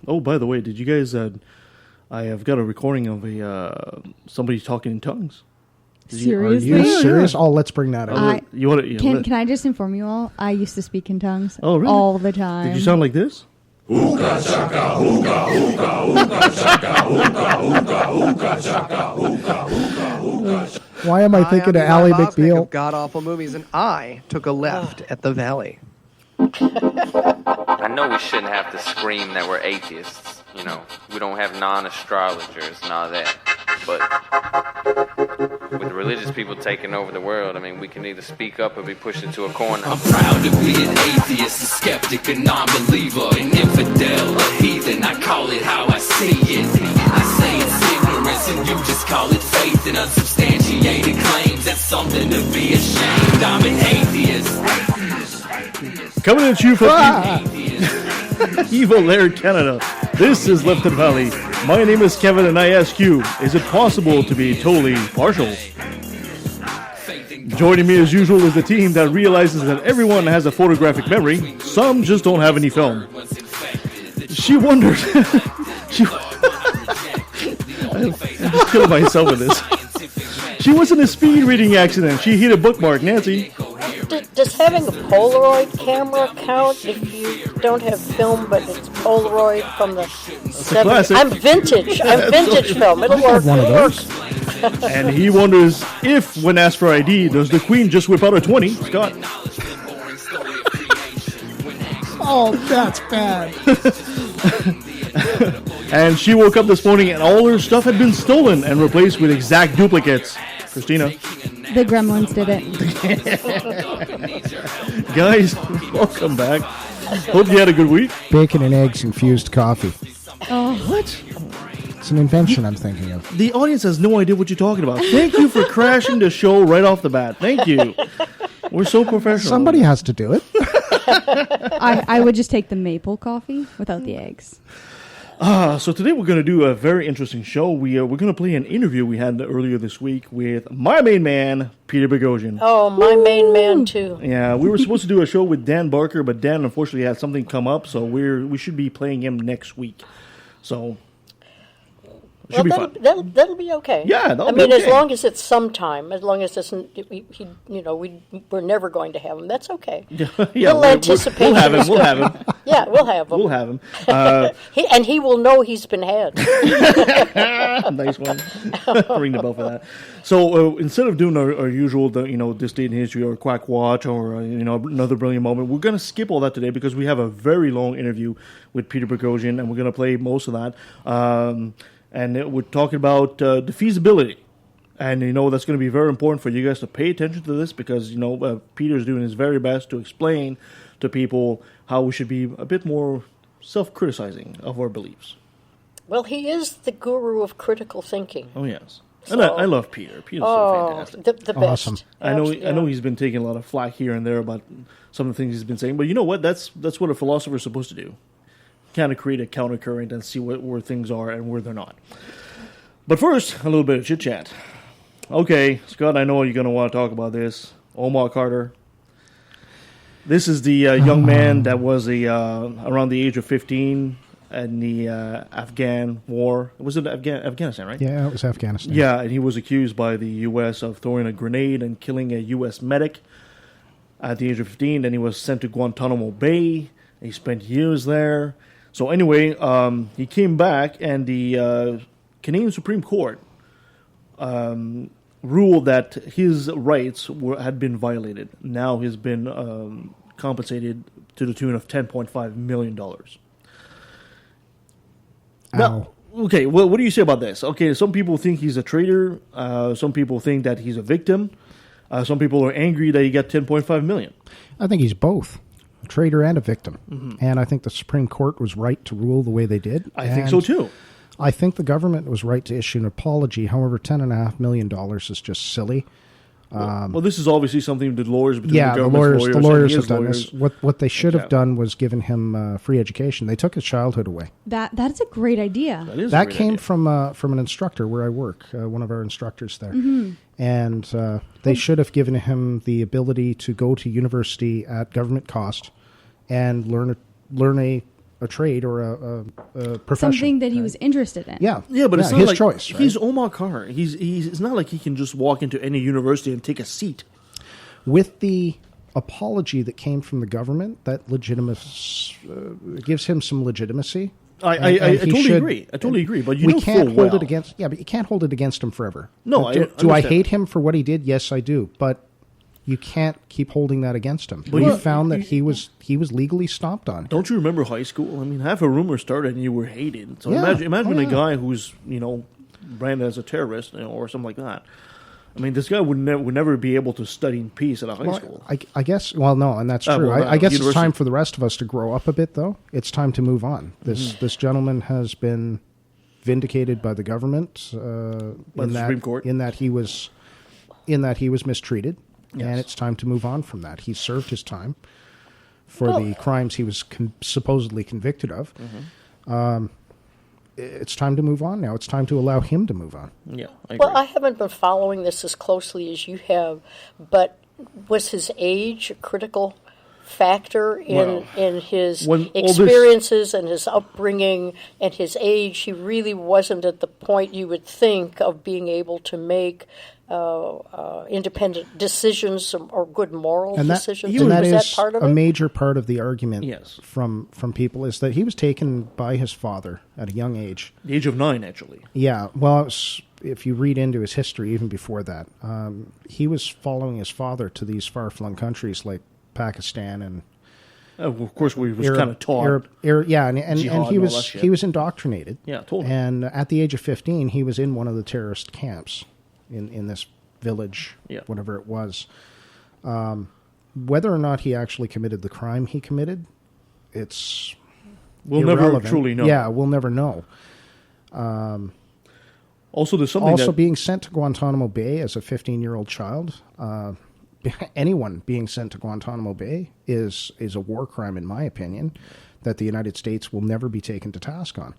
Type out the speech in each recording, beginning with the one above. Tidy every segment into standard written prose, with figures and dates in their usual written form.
Oh, by the way, did you guys? I have got a recording of somebody talking in tongues. Seriously? Are you serious? Oh, let's bring that up. Can I just inform you all? I used to speak in tongues really? all the time. Did you sound like this? Hookah chaka, hookah, hookah, hookah chaka, hookah, hookah, hookah chaka, hookah, hookah, hookah. Why am I thinking of Ally McBeal? God awful movies, and I took a left at the Valley. I know we shouldn't have to scream that we're atheists. You know, we don't have non-astrologers and all that. But with the religious people taking over the world, I mean, we can either speak up or be pushed into a corner. I'm proud to be an atheist, a skeptic, a non-believer, an infidel, a heathen. I call it how I see it. I say it's ignorance and you just call it faith and unsubstantiated claims. That's something to be ashamed. I'm an atheist. Coming at you from Evil Lair, Canada. This is Lifted Valley. My name is Kevin, and I ask you, is it possible to be totally partial? Joining me as usual is the team that realizes that everyone has a photographic memory. Some just don't have any film. She wondered. I'm just killing myself with this. She was in a speed reading accident. She hit a bookmark. Nancy. Does having a Polaroid camera count if you don't have film, but it's Polaroid from the 70s? I'm vintage. I'm vintage film. It'll work. It'll work. And he wonders if, when asked for ID, does the Queen just whip out a 20? Scott. Oh, that's bad. And she woke up this morning and all her stuff had been stolen and replaced with exact duplicates. Christina. The gremlins did it. Guys, welcome back. Hope you had a good week. Bacon and eggs infused coffee. Oh, what? It's an invention I'm thinking of. The audience has no idea what you're talking about. Thank you for crashing the show right off the bat. Thank you. We're so professional. Somebody has to do it. I would just take the maple coffee without the eggs. So today we're going to do a very interesting show. We're going to play an interview we had earlier this week with my main man, Peter Boghossian. Oh, my main man too. Yeah, we were supposed to do a show with Dan Barker, but Dan unfortunately had something come up, so we should be playing him next week. So it should be fun. That'll be okay. Yeah, that'll I be mean, okay. as long as it's sometime, as long as it's, we're never going to have him. That's okay. Yeah, anticipation. We'll have him. Yeah, we'll have him. We'll have him. He will know he's been had. Nice one. Ring the bell for that. So instead of doing our usual, this date in history or Quack Watch or another brilliant moment, we're going to skip all that today because we have a very long interview with Peter Boghossian, and we're going to play most of that. And we're talking about defeasibility. And, that's going to be very important for you guys to pay attention to this because, Peter's doing his very best to explain to people how we should be a bit more self-criticizing of our beliefs. Well, he is the guru of critical thinking. Oh, yes. And I love Peter. Peter's so fantastic. The best. Awesome. I know he's been taking a lot of flack here and there about some of the things he's been saying, but you know what? That's what a philosopher is supposed to do. Kind of create a countercurrent and see where things are and where they're not. But first, a little bit of chit-chat. Okay, Scott, I know you're going to want to talk about this. Omar Carter. This is the young man that was around the age of 15 in the Afghan war. Was it Afghanistan, right? Yeah, it was Afghanistan. Yeah, and he was accused by the U.S. of throwing a grenade and killing a U.S. medic at the age of 15. Then he was sent to Guantanamo Bay. He spent years there. So anyway, he came back, and the Canadian Supreme Court ruled that his rights had been violated. Now he's been compensated to the tune of $10.5 million. Now, okay, well, what do you say about this? Okay, some people think he's a traitor. Some people think that he's a victim. Some people are angry that he got $10.5 million. I think he's both. A traitor and a victim. Mm-hmm. And I think the Supreme Court was right to rule the way they did. I think so, too. I think the government was right to issue an apology. However, $10.5 million is just silly. Well, this is obviously something the lawyers between the lawyers have done lawyers. this. What they should have done was given him free education. They took his childhood away. That's a great idea. That came from an instructor where I work, one of our instructors there. Mm-hmm. And they should have given him the ability to go to university at government cost and learn a trade or a profession. Something that he was interested in. Yeah, Yeah, but it's not his like choice. Right? He's Omar Carr. It's not like he can just walk into any university and take a seat. With the apology that came from the government, that gives him some legitimacy. I totally agree. I totally agree. But we can't hold it against. Yeah, but you can't hold it against him forever. No, do I hate him for what he did? Yes, I do. But you can't keep holding that against him. But you found that he was legally stomped on. Don't you remember high school? I mean, half a rumor started and you were hated. So imagine a guy who's branded as a terrorist or something like that. I mean, this guy would never be able to study in peace at a high school. I guess. Well, no, and that's true. I guess it's time for the rest of us to grow up a bit, though. It's time to move on. This gentleman has been vindicated by the government by the Supreme Court in that he was mistreated, and it's time to move on from that. He served his time for the crimes he was supposedly convicted of. It's time to move on now. It's time to allow him to move on. Yeah. I haven't been following this as closely as you have, but was his age a critical factor in his experiences and his upbringing and his age? He really wasn't at the point you would think of being able to make independent decisions or good moral decisions. And that was is that part of a it? major part of the argument from people is that he was taken by his father at a young age. The age of 9, actually. Yeah. Well, if you read into his history, even before that, he was following his father to these far-flung countries like Pakistan and. Of course, we was kind of taught. And he was indoctrinated. Yeah, totally. And at the age of 15, he was in one of the terrorist camps in this village, whatever it was. Whether or not he actually committed the crime he committed, we'll never truly know. Yeah, we'll never know. Also, there's something being sent to Guantanamo Bay as a 15-year-old child. Anyone being sent to Guantanamo Bay is a war crime, in my opinion, that the United States will never be taken to task on,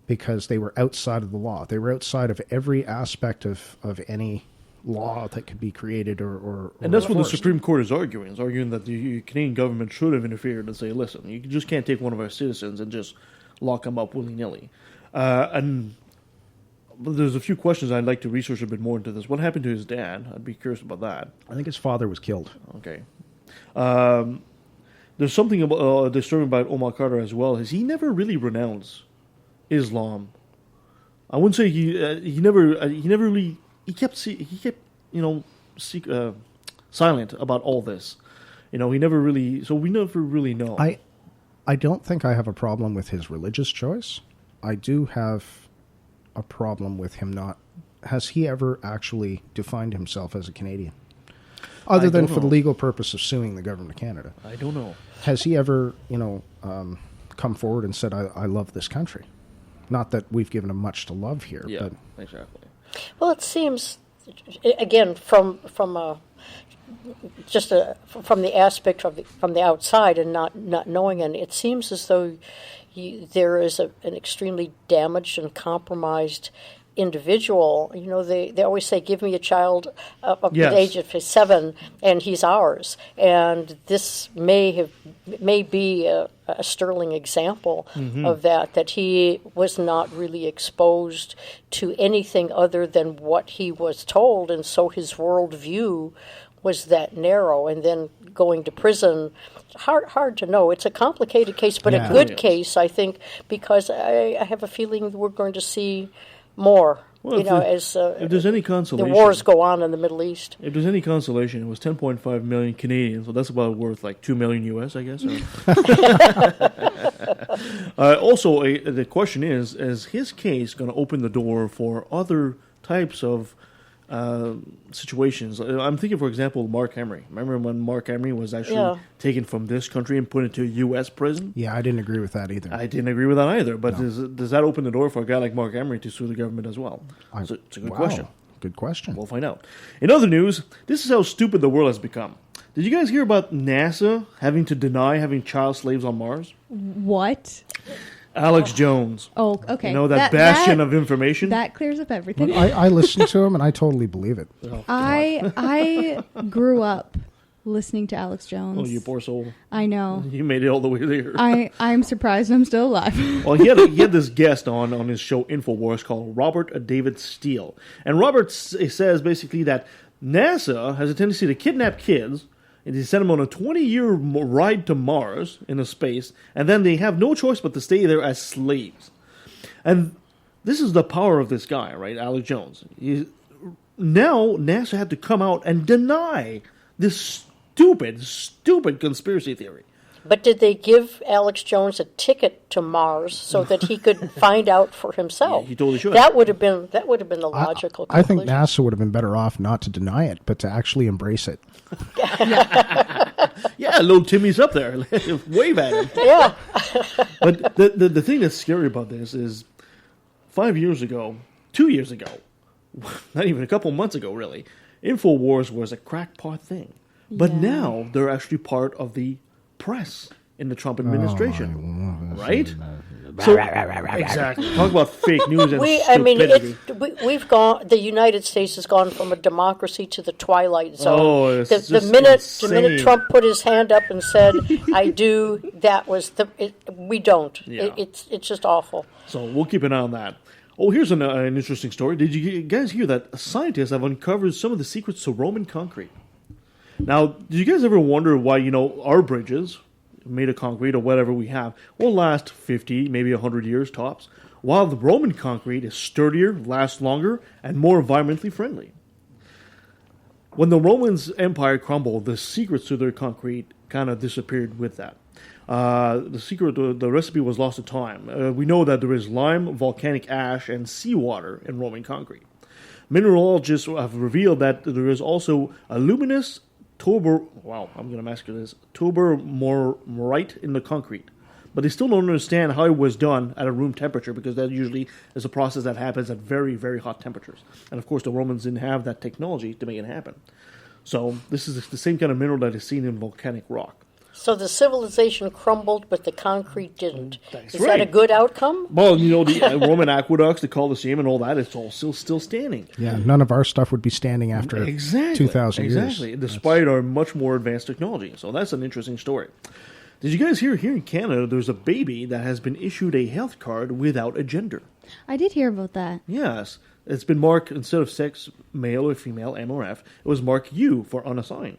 because they were outside of the law. They were outside of every aspect of any law that could be created or and that's what the Supreme Court is arguing. It's arguing that the Canadian government should have interfered and say, listen, you just can't take one of our citizens and just lock them up willy-nilly. And there's a few questions I'd like to research a bit more into this. What happened to his dad? I'd be curious about that. I think his father was killed. Okay. There's something disturbing about Omar Carter as well. Is he never really renounced Islam? I wouldn't say he kept silent about all this. He never really. So we never really know. I don't think I have a problem with his religious choice. I do have a problem with him not. Has he ever actually defined himself as a Canadian? Other than for the legal purpose of suing the government of Canada. I don't know. Has he ever, come forward and said, I love this country? Not that we've given him much to love here. Yeah, but exactly. Well, it seems, again, from the aspect from the outside and not knowing it, it seems as though there is an extremely damaged and compromised individual. They always say, give me a child of the age of 7 and he's ours. And this may be a sterling example of that he was not really exposed to anything other than what he was told, and so his worldview was that narrow. And then going to prison, hard to know. It's a complicated case, but a good case, I think, because I have a feeling we're going to see more, as if there's any consolation, the wars go on in the Middle East. If there's any consolation, it was 10.5 million Canadian, so that's about worth like $2 million US, I guess. Also, the question is his case going to open the door for other types of situations? I'm thinking, for example, Mark Emery. Remember when Mark Emery was actually taken from this country and put into a U.S. prison? Yeah, I didn't agree with that either. I didn't agree with that either. But does that open the door for a guy like Mark Emery to sue the government as well? It's a good question. Good question. We'll find out. In other news, this is how stupid the world has become. Did you guys hear about NASA having to deny having child slaves on Mars? What? Alex Jones. Oh, okay. That bastion of information? That clears up everything. I listened to him, and I totally believe it. I grew up listening to Alex Jones. Oh, you poor soul. I know. You made it all the way there. I'm surprised I'm still alive. Well, he had this guest on his show InfoWars called Robert David Steele. And Robert says basically that NASA has a tendency to kidnap kids and they send them on a 20-year ride to Mars in a space, and then they have no choice but to stay there as slaves. And this is the power of this guy, right, Alex Jones. Now NASA had to come out and deny this stupid conspiracy theory. But did they give Alex Jones a ticket to Mars so that he could find out for himself? Yeah, he totally should. That would have been the logical I think conclusion. NASA would have been better off not to deny it, but to actually embrace it. Yeah, little Timmy's up there. Wave at him. Yeah. But the thing that's scary about this is 2 years ago, not even a couple months ago, really, InfoWars was a crackpot thing. But now they're actually part of the press in the Trump administration, right? So, exactly. Talk about fake news and stupidity. We've gone. The United States has gone from a democracy to the twilight zone. Oh, it's the minute Trump put his hand up and said, "I do," that was we don't. Yeah. It's just awful. So we'll keep an eye on that. Oh, here's an interesting story. Did you guys hear that scientists have uncovered some of the secrets to Roman concrete? Now, did you guys ever wonder why, our bridges, made of concrete or whatever we have, will last 50, maybe 100 years tops, while the Roman concrete is sturdier, lasts longer, and more environmentally friendly? When the Roman Empire crumbled, the secrets to their concrete kind of disappeared with that. The recipe was lost to time. We know that there is lime, volcanic ash, and seawater in Roman concrete. Mineralogists have revealed that there is also a luminous tubermorite in the concrete. But they still don't understand how it was done at a room temperature, because that usually is a process that happens at very, very hot temperatures. And of course, the Romans didn't have that technology to make it happen. So this is the same kind of mineral that is seen in volcanic rock. So the civilization crumbled, but the concrete didn't. That's Is right. that a good outcome? Well, the Roman aqueducts, the Colosseum, and all that, it's all still standing. Yeah, none of our stuff would be standing after 2,000 years. Exactly, despite our much more advanced technology. So that's an interesting story. Did you guys hear here in Canada, there's a baby that has been issued a health card without a gender? I did hear about that. Yes. It's been marked, instead of sex, male or female, M or F, it was marked U for unassigned.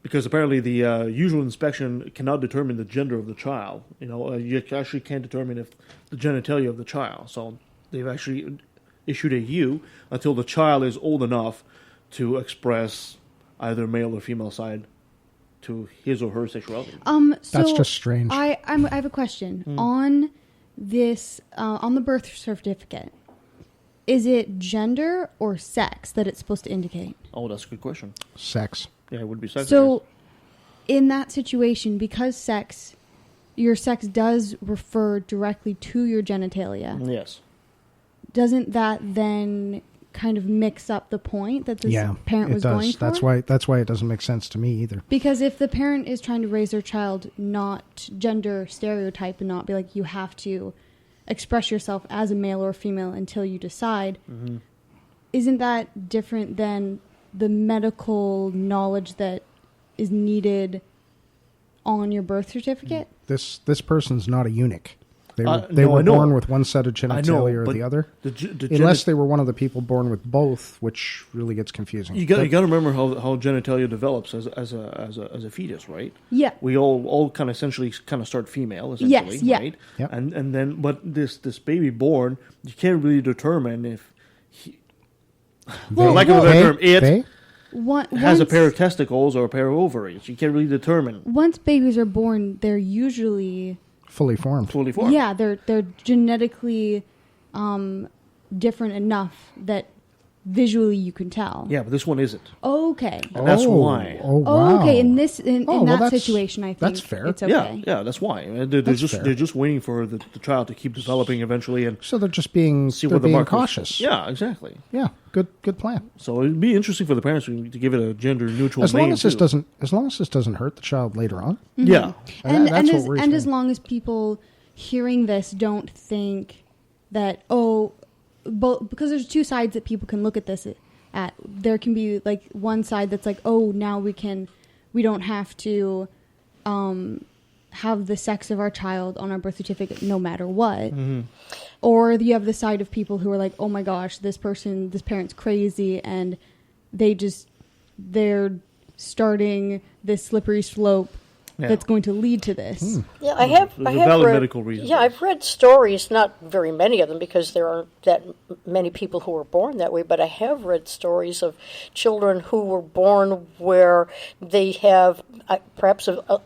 Because apparently the usual inspection cannot determine the gender of the child. You actually can't determine if the genitalia of the child. So they've actually issued a U until the child is old enough to express either male or female side to his or her sexuality. So That's just strange. I have a question on this on the birth certificate. Is it gender or sex that it's supposed to indicate? Oh, that's a good question. Sex. Yeah, it would be sex. So, in that situation, because your sex does refer directly to your genitalia. Yes. Doesn't that then kind of mix up the point that this parent was going for? That's why it doesn't make sense to me either. Because if the parent is trying to raise their child not gender stereotype and not be like, you have to express yourself as a male or female until you decide, isn't that different than the medical knowledge that is needed on your birth certificate? This person's not a eunuch. They no, were I know. born with one set of genitalia or the other. Unless they were one of the people born with both, which really gets confusing. You got to remember how genitalia develops as a fetus, right? Yeah. We all kind of essentially start female, essentially, Yes, yeah. right? Yep. And then but this baby born, you can't really determine if Well, lack of a better term, it has a once- pair of testicles or a pair of ovaries. You can't really determine. Once babies are born, they're usually fully formed. Fully formed. Yeah, they're genetically different enough that visually you can tell. Yeah, but this one isn't. Okay. And that's why. Oh, wow. Okay. In that that's- situation, I think that's fair. it's okay. Yeah, that's why. They're just waiting for the child to keep developing eventually, and So they're just being cautious. Yeah, exactly. Yeah, good plan. So it'd be interesting for the parents to give it a gender neutral As name. long as this doesn't hurt the child later on. Yeah. And that's what worries me. as long as people hearing this don't think that because there's two sides that people can look at this there can be like one side that's like, oh, now we don't have to have the sex of our child on our birth certificate no matter what. Mm-hmm. Or you have the side of people who are like, oh my gosh, this parent's crazy, and they're starting this slippery slope that's going to lead to this. Yeah, I have valid read, medical reason. Yeah, I've read stories, not very many of them because there aren't that many people who were born that way, but I have read stories of children who were born where they have perhaps a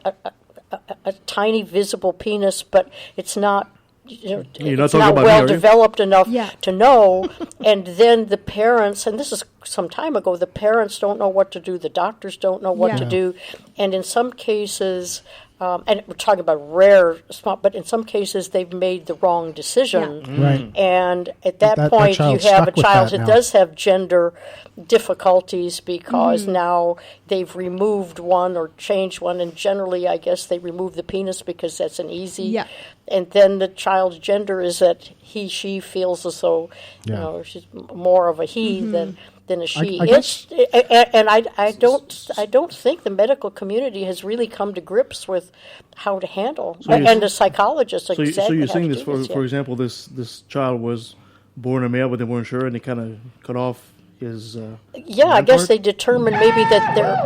tiny visible penis, but it's not. It's not well developed enough to know, and then the parents, and this is some time ago, the parents don't know what to do, the doctors don't know what to do, and in some cases, and we're talking about rare, but in some cases they've made the wrong decision, Right. And at that point you have a child who does have gender difficulties because now they've removed one or changed one, and generally I guess they remove the penis because that's an easy, and then the child's gender is that she feels as though she's more of a he than a she. I don't think the medical community has really come to grips with how to handle, and the psychologists So you're saying this, for example, this child was born a male, but they weren't sure, and they kind of cut off his. I guess they determined maybe that they're.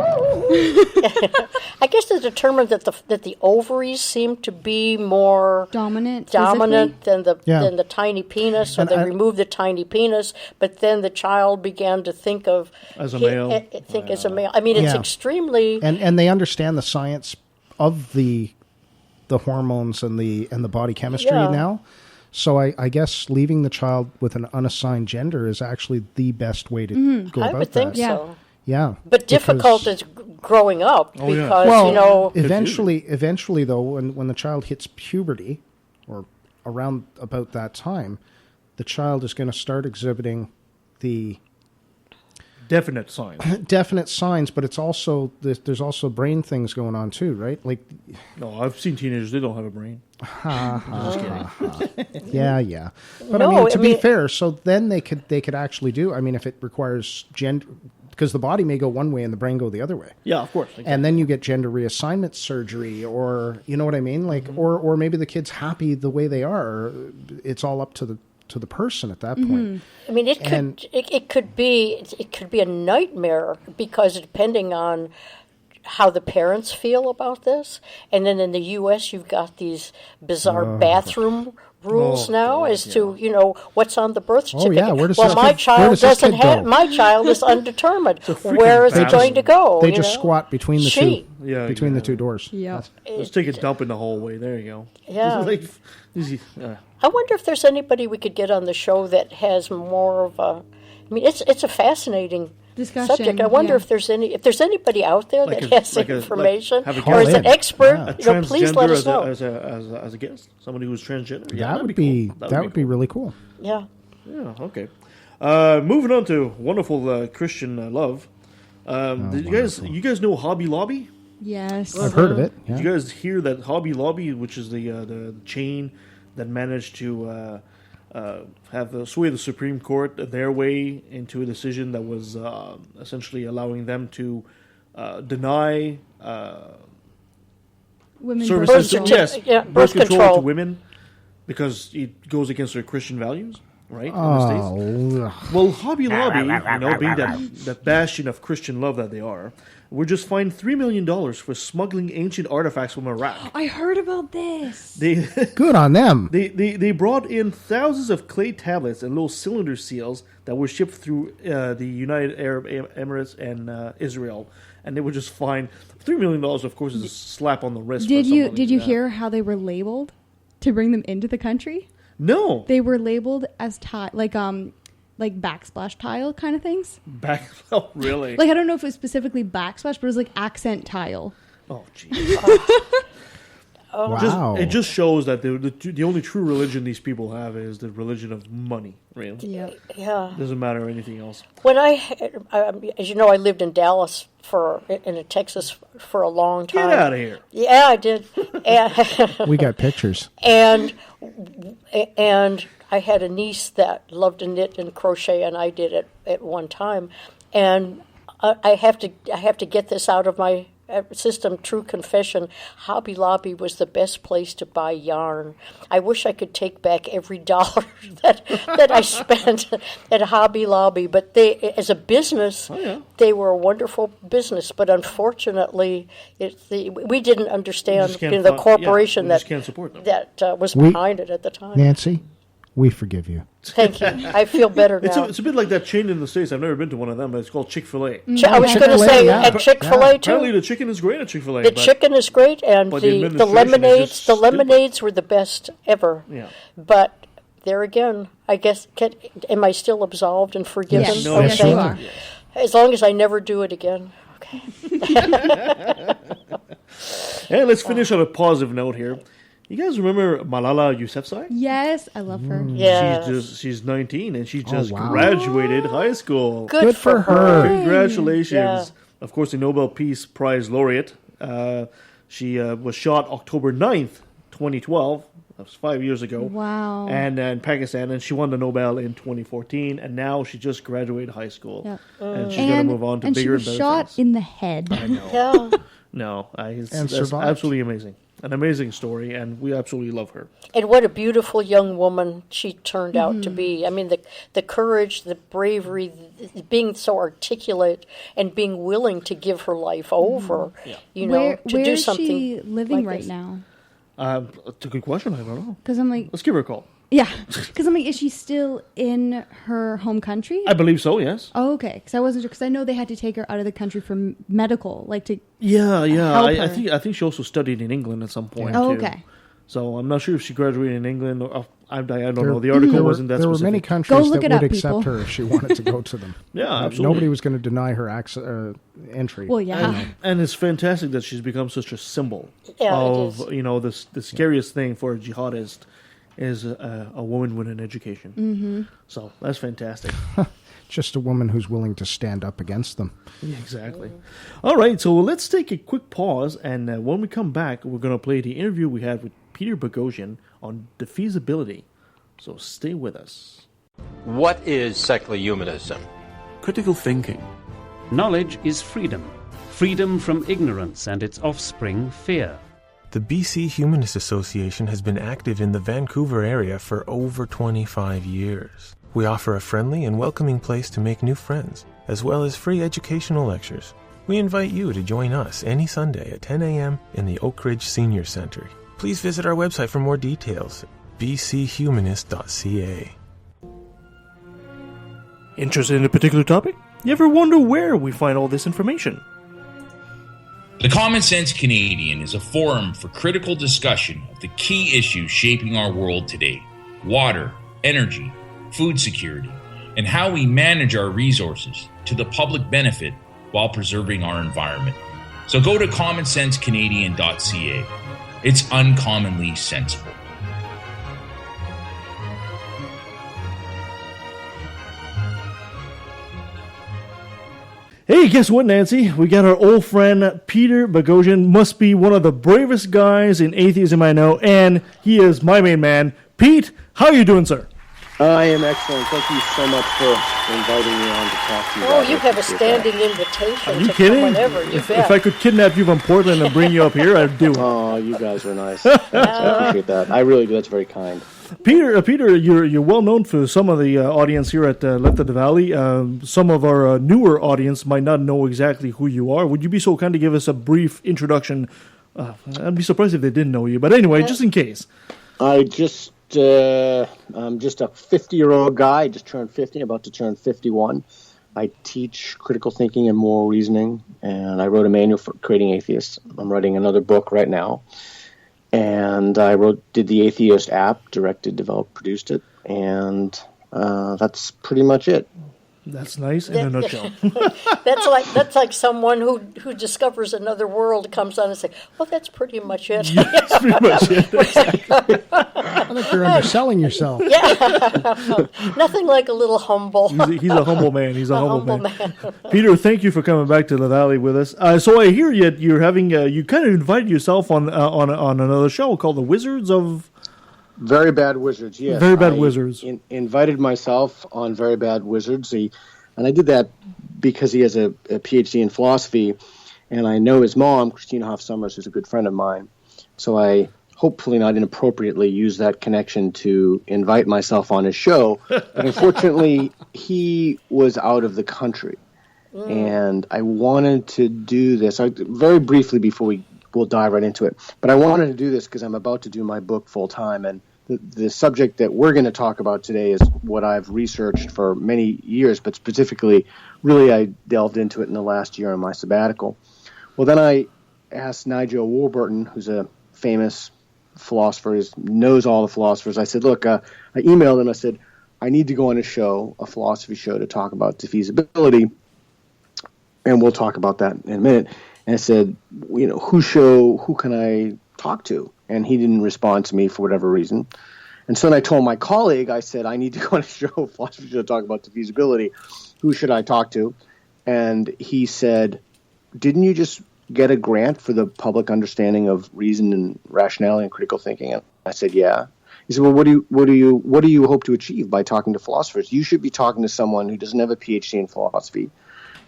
I guess they determined that the ovaries seem to be more dominant than the tiny penis, so they removed the tiny penis. But then the child began to think of as a male. As a male. I mean, it's extremely and they understand the science of the hormones and the body chemistry now. So I guess leaving the child with an unassigned gender is actually the best way to go about that. I would think so. Yeah. But difficult is growing up because, eventually though, when the child hits puberty or around about that time, the child is going to start exhibiting the definite signs, but it's also there's also brain things going on too, right? Like, no, I've seen teenagers; they don't have a brain. Just kidding. Yeah. But to be fair, so then they could actually do. I mean, if it requires gender, because the body may go one way and the brain go the other way. Yeah, of course. Exactly. And then you get gender reassignment surgery, or you know what I mean, like, or maybe the kid's happy the way they are. It's all up to the person at that point. I mean, it could be a nightmare because depending on how the parents feel about this, and then in the U.S. you've got these bizarre bathroom rules now as to what's on the birth certificate. My child is undetermined. Where is it going to go? They just squat between the two the two doors. Yeah, let's take a dump in the hallway. There you go. Yeah. I wonder if there's anybody we could get on the show that has more of a. I mean, it's a fascinating discussion subject. I wonder if there's anybody out there that has information or is an expert. Please let us know. As a guest, somebody who's transgender. That would be really cool. Yeah. Yeah. Okay. Moving on to wonderful Christian love. You guys know Hobby Lobby? Yes, I've heard of it. Yeah. Did you guys hear that Hobby Lobby, which is the chain that managed to have sway the Supreme Court their way into a decision that was essentially allowing them to deny women birth control to women because it goes against their Christian values, right? In the States. Well, Hobby Lobby, being that bastion of Christian love that they are, were just fined $3 million for smuggling ancient artifacts from Iraq. I heard about this. Good on them. They brought in thousands of clay tablets and little cylinder seals that were shipped through the United Arab Emirates and Israel, and they were just fined $3 million. Of course, is a slap on the wrist. Did you hear how they were labeled to bring them into the country? No, they were labeled as like backsplash tile kind of things. Oh, really? Like, I don't know if it was specifically backsplash, but it was like accent tile. Oh, geez. Wow. It just shows that the only true religion these people have is the religion of money, really. Yeah. Doesn't matter anything else. When as you know, I lived in Dallas in Texas for a long time. Get out of here. Yeah, I did. We got pictures. And I had a niece that loved to knit and crochet, and I did it at one time. And I have to get this out of my system. True confession: Hobby Lobby was the best place to buy yarn. I wish I could take back every dollar that I spent at Hobby Lobby. But they, as a business, they were a wonderful business. But unfortunately, we didn't understand the corporation that can't support them. that was behind it at the time. Nancy, we forgive you. Thank you. I feel better now. It's a bit like that chain in the States. I've never been to one of them, but it's called Chick-fil-A. I was going to say at Chick-fil-A too. Apparently the chicken is great at Chick-fil-A. The chicken is great, and the lemonades were the best ever. Yeah. But there again, I guess, am I still absolved and forgiven? Yes. No, Yes, you are. As long as I never do it again. Okay. And let's finish on a positive note here. You guys remember Malala Yousufzai? Yes, I love her. Yeah. She's 19 and she just wow. graduated high school. Good for her. Congratulations. Yeah. Of course, the Nobel Peace Prize laureate. She was shot October 9th, 2012. That was 5 years ago. Wow. And in Pakistan, and she won the Nobel in 2014, and now she just graduated high school. Yeah. And she's going to move on to bigger and she better was shot things. in the head. I know. Yeah. No, And that's survived. absolutely amazing. An amazing story, and we absolutely love her. And what a beautiful young woman she turned out to be. I mean, the courage, the bravery, being so articulate, and being willing to give her life over, to Where do is something. she living like right this. now? It's a good question. I don't know. Because I'm like, Let's give her a call. yeah. Because I'm like, is she still in her home country? I believe so, yes. Oh, okay. Because I wasn't sure. Because I know they had to take her out of the country for medical, like to. Yeah. Help I her. think she also studied in England at some point, Oh, too. okay. So I'm not sure if she graduated in England. Or, I don't know. The article wasn't that There were specific. many countries look that it would up, accept people. her if she wanted to go to them. Yeah, absolutely. Nobody was going to deny her entry. Well, yeah. And it's fantastic that she's become such a symbol Yeah, it of, is. the scariest thing for a jihadist is a woman with an education. Mm-hmm. So that's fantastic. Just a woman who's willing to stand up against them. Yeah, exactly. All right, so let's take a quick pause, and when we come back, we're going to play the interview we had with Peter Boghossian on defeasibility. So stay with us. What is secular humanism? Critical thinking. Knowledge is freedom. Freedom from ignorance and its offspring, fear. The BC Humanist Association has been active in the Vancouver area for over 25 years. We offer a friendly and welcoming place to make new friends, as well as free educational lectures. We invite you to join us any Sunday at 10 a.m. in the Oak Ridge Senior Center. Please visit our website for more details, bchumanist.ca. Interested in a particular topic? You ever wonder where we find all this information? The Common Sense Canadian is a forum for critical discussion of the key issues shaping our world today: water, energy, food security, and how we manage our resources to the public benefit while preserving our environment. So go to commonsensecanadian.ca. It's uncommonly sensible. Hey, guess what, Nancy? We got our old friend Peter Boghossian. Must be one of the bravest guys in atheism I know, and he is my main man. Pete, how are you doing, sir? I am excellent. Thank you so much for inviting me on to talk to you. Oh, you have a standing invitation Are you to kidding? come whenever. You If bet. I could kidnap you from Portland and bring you up here, I'd do it. Oh, you guys are nice. I appreciate that. I really do. That's very kind. Peter, you're well known for some of the audience here at Left of the Valley. Some of our newer audience might not know exactly who you are. Would you be so kind to give us a brief introduction? I'd be surprised if they didn't know you, but anyway, just in case. I'm just a 50-year-old guy. Just turned 50, about to turn 51. I teach critical thinking and moral reasoning, and I wrote a manual for Creating Atheists. I'm writing another book right now. And I did the Atheist app, directed, developed, produced it, and that's pretty much it. That's nice in a nutshell. That's like someone who discovers another world comes on and say, "Well, that's pretty much it." Yeah, that's pretty much it. I think you're underselling yourself. Yeah, nothing like a little humble. He's a humble man. He's a humble man. man. Peter, thank you for coming back to the Valley with us. So I hear you're having you kind of invited yourself on another show called The Wizards of Very Bad Wizards. Yes, Very Bad Wizards. Invited myself on Very Bad Wizards, and I did that because he has a PhD in philosophy, and I know his mom, Christina Hoff Summers, who's a good friend of mine. So I hopefully not inappropriately use that connection to invite myself on his show. But unfortunately, he was out of the country. And I wanted to do this very briefly before we'll dive right into it. But I wanted to do this because I'm about to do my book full time. And the subject that we're going to talk about today is what I've researched for many years, but specifically, really I delved into it in the last year on my sabbatical. Well, then I asked Nigel Warburton, who's a famous philosopher, he knows all the philosophers. I said, look, I emailed him. I said, I need to go on a philosophy show, to talk about defeasibility, and we'll talk about that in a minute. And I said, who can I talk to? And he didn't respond to me for whatever reason. And so then I told my colleague, I said, I need to go on a philosophy show to talk about defeasibility. Who should I talk to? And he said, didn't you just get a grant for the public understanding of reason and rationality and critical thinking? And I said, yeah. He said, well, what do you hope to achieve by talking to philosophers? You should be talking to someone who doesn't have a PhD in philosophy,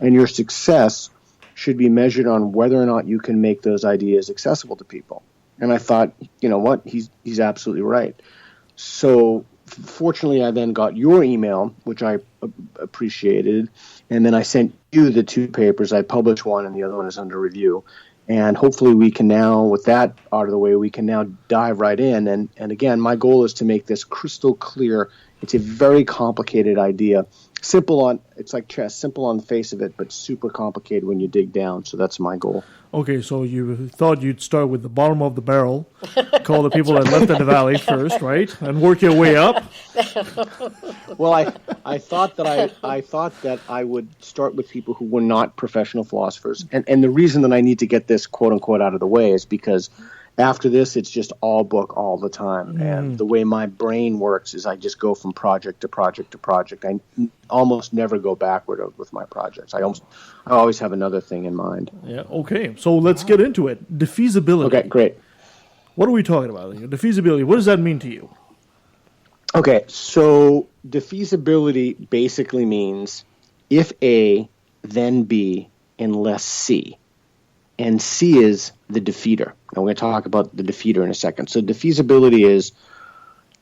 and your success should be measured on whether or not you can make those ideas accessible to people. And I thought, you know what, he's absolutely right. So fortunately, I then got your email, which I appreciated, and then I sent you the two papers. I published one, and the other one is under review. And hopefully we can now, with that out of the way, we can now dive right in. And again, my goal is to make this crystal clear. It's a very complicated idea. It's like chess, simple on the face of it, but super complicated when you dig down. So that's my goal. Okay, so you thought you'd start with the bottom of the barrel, call the people that left in the valley first, right, and work your way up. Well, I thought that I would start with people who were not professional philosophers, and the reason that I need to get this quote unquote out of the way is because after this, it's just all book all the time. And the way my brain works is I just go from project to project to project. I almost never go backward with my projects. I always have another thing in mind. Yeah. Okay. So let's get into it. Defeasibility. Okay, great. What are we talking about? Defeasibility. What does that mean to you? Okay. So defeasibility basically means if A, then B, unless C. And C is the defeater. And we're going to talk about the defeater in a second. So defeasibility is,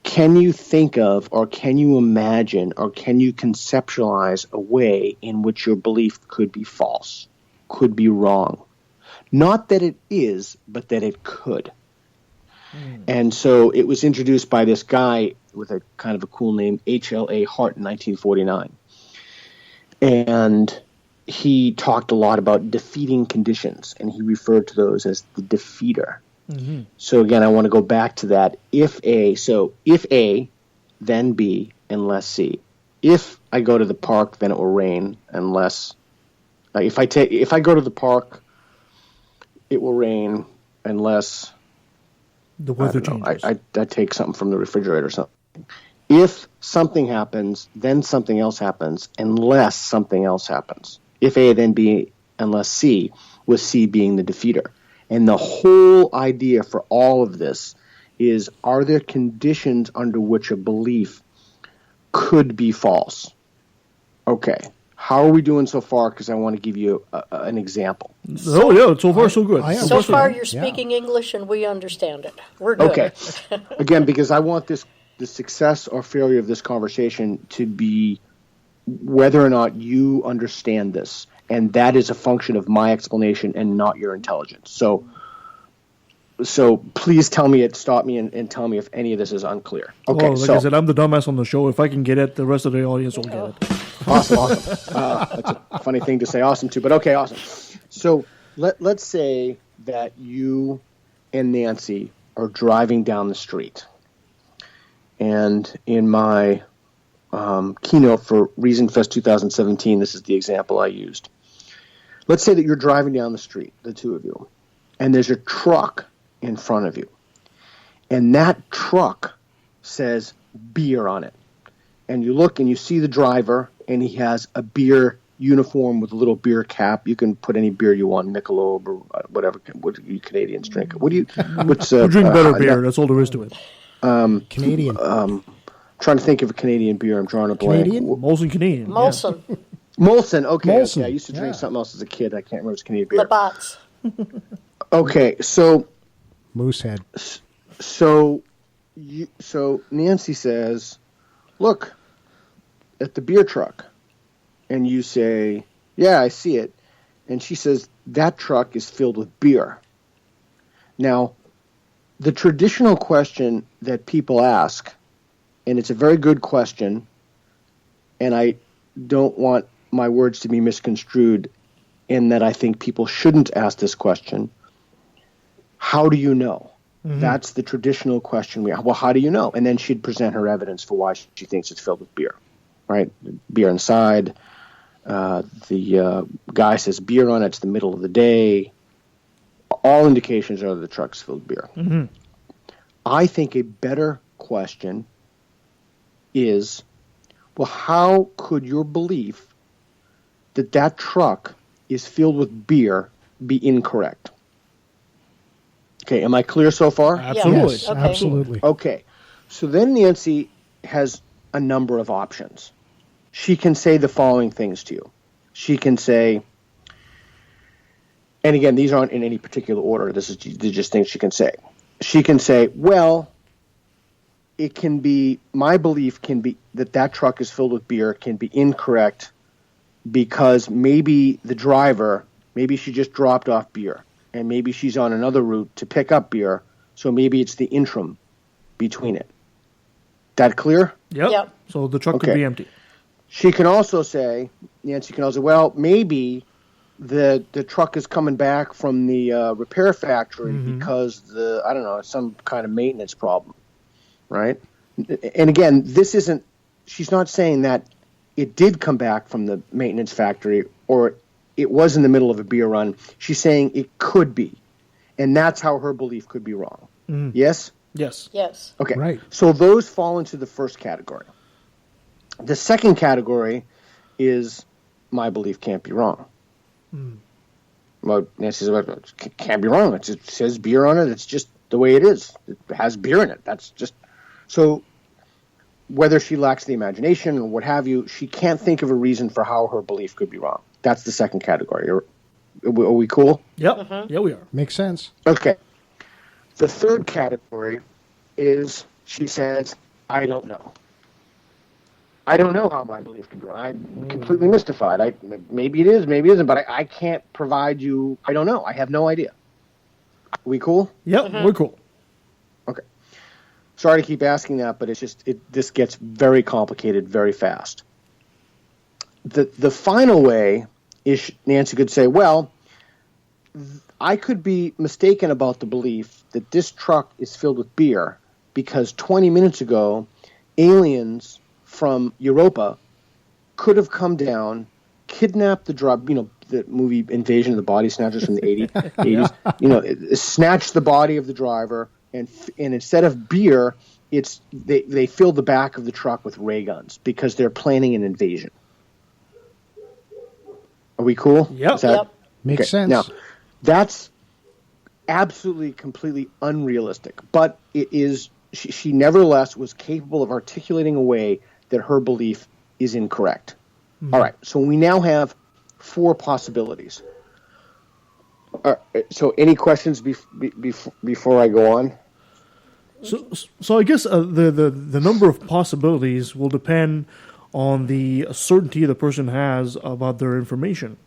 can you think of, or can you imagine, or can you conceptualize a way in which your belief could be false, could be wrong? Not that it is, but that it could. And so it was introduced by this guy with a kind of a cool name, H.L.A. Hart, in 1949. And he talked a lot about defeating conditions, and he referred to those as the defeater. Mm-hmm. So again, I want to go back to that. If A, then B, unless C. If I go to the park, then it will rain, unless if I go to the park, it will rain unless the weather changes. I take something from the refrigerator or something. If something happens, then something else happens, unless something else happens. If A, then B, unless C, with C being the defeater. And the whole idea for all of this is, are there conditions under which a belief could be false? Okay. How are we doing so far? Because I want to give you an example. Oh, yeah. So far, so good. So far, you're speaking English and we understand it. We're good. Okay. Again, because I want the success or failure of this conversation to be whether or not you understand this, and that is a function of my explanation and not your intelligence. So please stop me and tell me if any of this is unclear. Okay. Well, I said, I'm the dumbass on the show. If I can get it, the rest of the audience will get it. Awesome. That's a funny thing to say awesome to, but okay, awesome. So let's say that you and Nancy are driving down the street, and in my keynote for Reason Fest 2017, this is the example I used. Let's say that you're driving down the street, the two of you, and there's a truck in front of you, and that truck says beer on it. And you look and you see the driver, and he has a beer uniform with a little beer cap. You can put any beer you want, Michelob or whatever. What you Canadians drink? What do you? What's we drink better beer. That's all there is to it. Canadian. Trying to think of a Canadian beer. I'm drawing a blank. Molson Canadian. Molson. Yeah. Molson. Okay. Molson, Okay. I used to drink yeah. something else as a kid. I can't remember. It's Canadian beer. Labatt's. Okay. So Moosehead. So Nancy says, look at the beer truck. And you say, yeah, I see it. And she says, that truck is filled with beer. Now, the traditional question that people ask, and it's a very good question, and I don't want my words to be misconstrued in that I think people shouldn't ask this question. How do you know? Mm-hmm. That's the traditional question. Well, how do you know? And then she'd present her evidence for why she thinks it's filled with beer, right? Beer inside. The guy says beer on it. It's the middle of the day. All indications are the truck's filled with beer. Mm-hmm. I think a better question is, well, how could your belief that that truck is filled with beer be incorrect? Okay, am I clear so far? Absolutely. Yes, okay. Absolutely. Okay, so then Nancy has a number of options. She can say the following things to you. She can say, and again, these aren't in any particular order. They're just things she can say. She can say, well, it can be, my belief can be that truck is filled with beer can be incorrect because maybe the driver, maybe she just dropped off beer and maybe she's on another route to pick up beer. So maybe it's the interim between it. That clear? Yep. So the truck could be empty. She can also say, Nancy can also, well, maybe the truck is coming back from the repair factory because some kind of maintenance problem, right? And again, she's not saying that it did come back from the maintenance factory or it was in the middle of a beer run. She's saying it could be, and that's how her belief could be wrong. Yes? Yes. Yes. Okay. Right. So those fall into the first category. The second category is my belief can't be wrong. Well, Nancy says, well, it can't be wrong. It says beer on it. It's just the way it is. It has beer in it. That's just so. Whether she lacks the imagination or what have you, she can't think of a reason for how her belief could be wrong. That's the second category. Are we cool? Yep. Yeah, we are. Makes sense. Okay. The third category is she says, I don't know. I don't know how my belief can grow. I'm completely mystified. Maybe it is, maybe it isn't, but I can't provide you. I don't know. I have no idea. We cool? Yep, we're cool. Okay. Sorry to keep asking that, but it's just this gets very complicated very fast. The final way is Nancy could say, well, I could be mistaken about the belief that this truck is filled with beer because 20 minutes ago, aliens from Europa could have come down, kidnapped the the movie Invasion of the Body Snatchers from the 80s, snatched the body of the driver, and instead of beer, they filled the back of the truck with ray guns because they're planning an invasion. Are we cool? Yep. Makes sense. Now, that's absolutely, completely unrealistic, but it is. She nevertheless was capable of articulating a way that her belief is incorrect. All right, so we now have 4 possibilities. So any questions before I go on? So I guess the number of possibilities will depend on the certainty the person has about their information.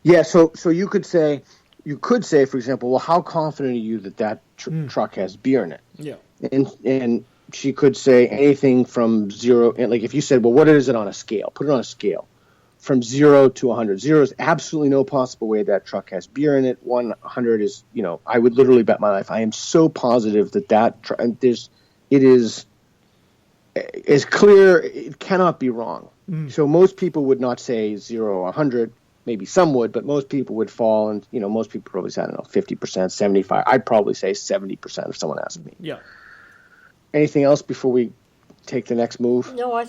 Yeah, so you could say, for example, well, how confident are you that truck has beer in it? Yeah. And she could say anything from 0, and like if you said, well, what is it on a scale? Put it on a scale. From 0 to 100. 0 is absolutely no possible way that truck has beer in it. 100 is, I would literally bet my life. I am so positive it is as clear, it cannot be wrong. So most people would not say 0 or 100. Maybe some would, but most people would fall, and most people probably say, I don't know, 50%, 75%. I'd probably say 70% if someone asked me. Yeah. Anything else before we take the next move? No, I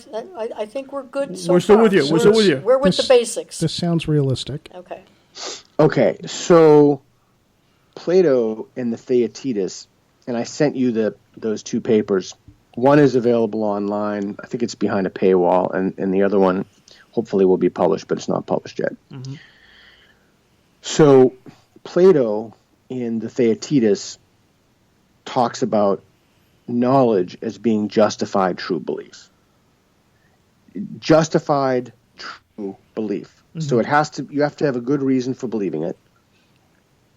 think we're good so We're still far. with you. We're still with you. We're with the basics. This sounds realistic. Okay. Okay, so Plato and the Theaetetus, and I sent you those 2 papers. One is available online. I think it's behind a paywall, and the other one hopefully will be published, but it's not published yet. Mm-hmm. So Plato in the Theaetetus talks about knowledge as being justified true belief. Justified true belief. Mm-hmm. So you have to have a good reason for believing it.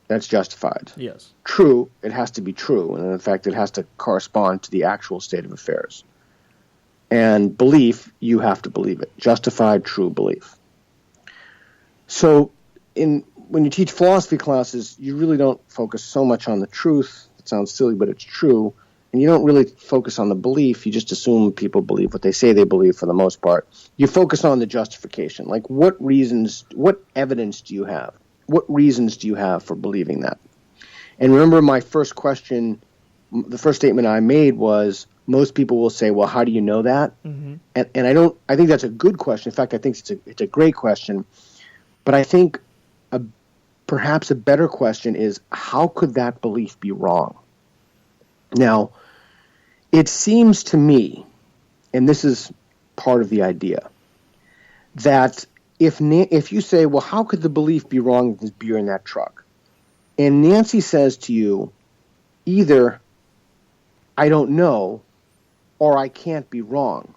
That's justified. Yes. True, it has to be true. And in fact, it has to correspond to the actual state of affairs. And belief, you have to believe it. Justified true belief. So when you teach philosophy classes, you really don't focus so much on the truth. It sounds silly, but it's true. And you don't really focus on the belief. You just assume people believe what they say they believe for the most part. You focus on the justification. Like what evidence do you have? What reasons do you have for believing that? And remember my first question, the first statement I made was, most people will say, well, how do you know that? Mm-hmm. And I think that's a good question. In fact, I think it's a great question. But I think perhaps a better question is, how could that belief be wrong? Now, it seems to me, and this is part of the idea, that if you say, well, how could the belief be wrong if there's beer in that truck? And Nancy says to you, either I don't know or I can't be wrong,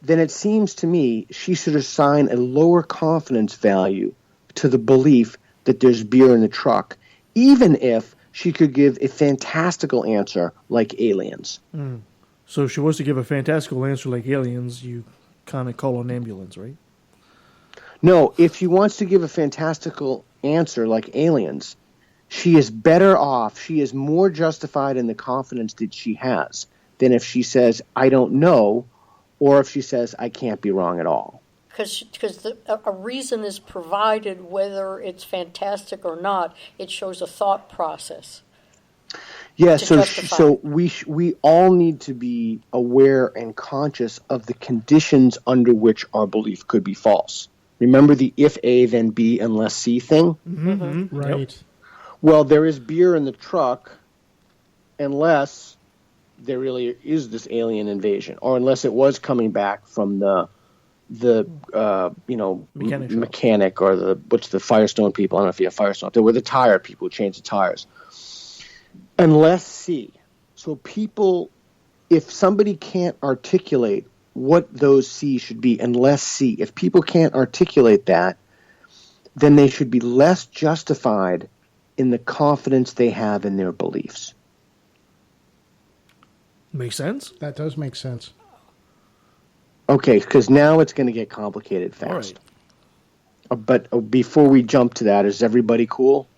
then it seems to me she should assign a lower confidence value to the belief that there's beer in the truck, even if she could give a fantastical answer like aliens. Mm. So if she was to give a fantastical answer like aliens, you kind of call an ambulance, right? No, if she wants to give a fantastical answer like aliens, she is better off, she is more justified in the confidence that she has than if she says, I don't know, or if she says, I can't be wrong at all. Because a reason is provided, whether it's fantastic or not. It shows a thought process. Yeah, so we all need to be aware and conscious of the conditions under which our belief could be false. Remember the if A then B unless C thing? Mm-hmm. Right. Yep. Well, there is beer in the truck unless there really is this alien invasion, or unless it was coming back from the mechanic or the Firestone people. I don't know if you have Firestone. They were the tire people who changed the tires. Unless C. So people, if somebody can't articulate what those C should be, unless C, if people can't articulate that, then they should be less justified in the confidence they have in their beliefs. Makes sense? That does make sense. Okay, because now it's going to get complicated fast. All right. But before we jump to that, is everybody cool?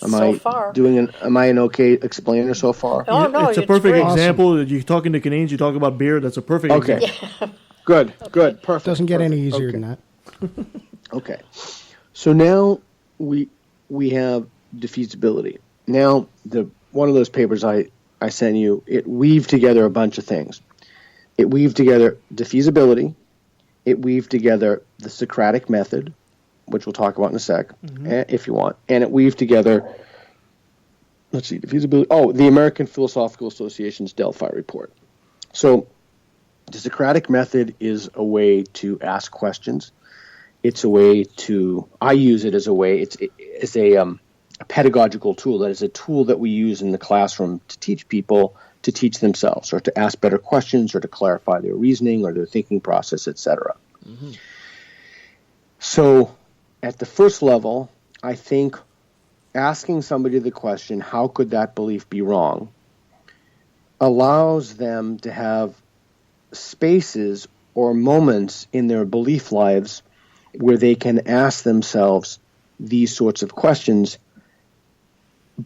Am I an okay explainer so far? Oh, no, it's a perfect example. Awesome. You're talking to Canadians, you talk about beer. That's a perfect example. Yeah. Good, perfect. Doesn't get any easier than that. Okay. So now we have defeasibility. Now, one of those papers I sent you, it weaved together a bunch of things. It weaved together defeasibility. It weaved together the Socratic Method, which we'll talk about in a sec, if you want. And it weaved together, let's see, defeasibility. Oh, the American Philosophical Association's Delphi Report. So the Socratic Method is a way to ask questions. It's a way to, I use it as a way, it's a pedagogical tool. That is a tool that we use in the classroom to teach people to teach themselves, or to ask better questions, or to clarify their reasoning or their thinking process, etc. Mm-hmm. So at the first level, I think asking somebody the question, how could that belief be wrong, allows them to have spaces or moments in their belief lives where they can ask themselves these sorts of questions.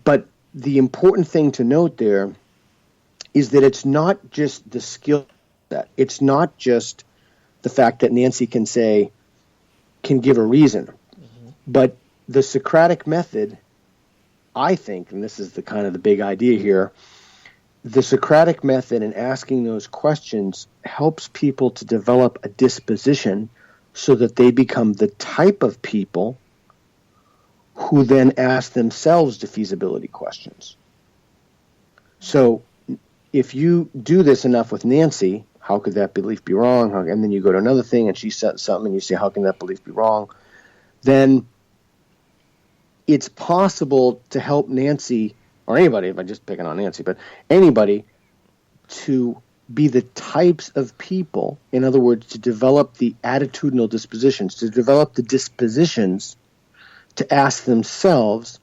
But the important thing to note there is that it's not just the skill set. It's not just the fact that Nancy can give a reason. But the Socratic Method, I think, and this is the kind of the big idea here, the Socratic Method in asking those questions helps people to develop a disposition so that they become the type of people who then ask themselves defeasibility questions. So if you do this enough with Nancy, how could that belief be wrong? And then you go to another thing and she says something and you say, how can that belief be wrong? Then it's possible to help Nancy, or anybody, if I'm just picking on Nancy, but anybody, to be the types of people, in other words, to develop the attitudinal dispositions, to develop the dispositions to ask themselves,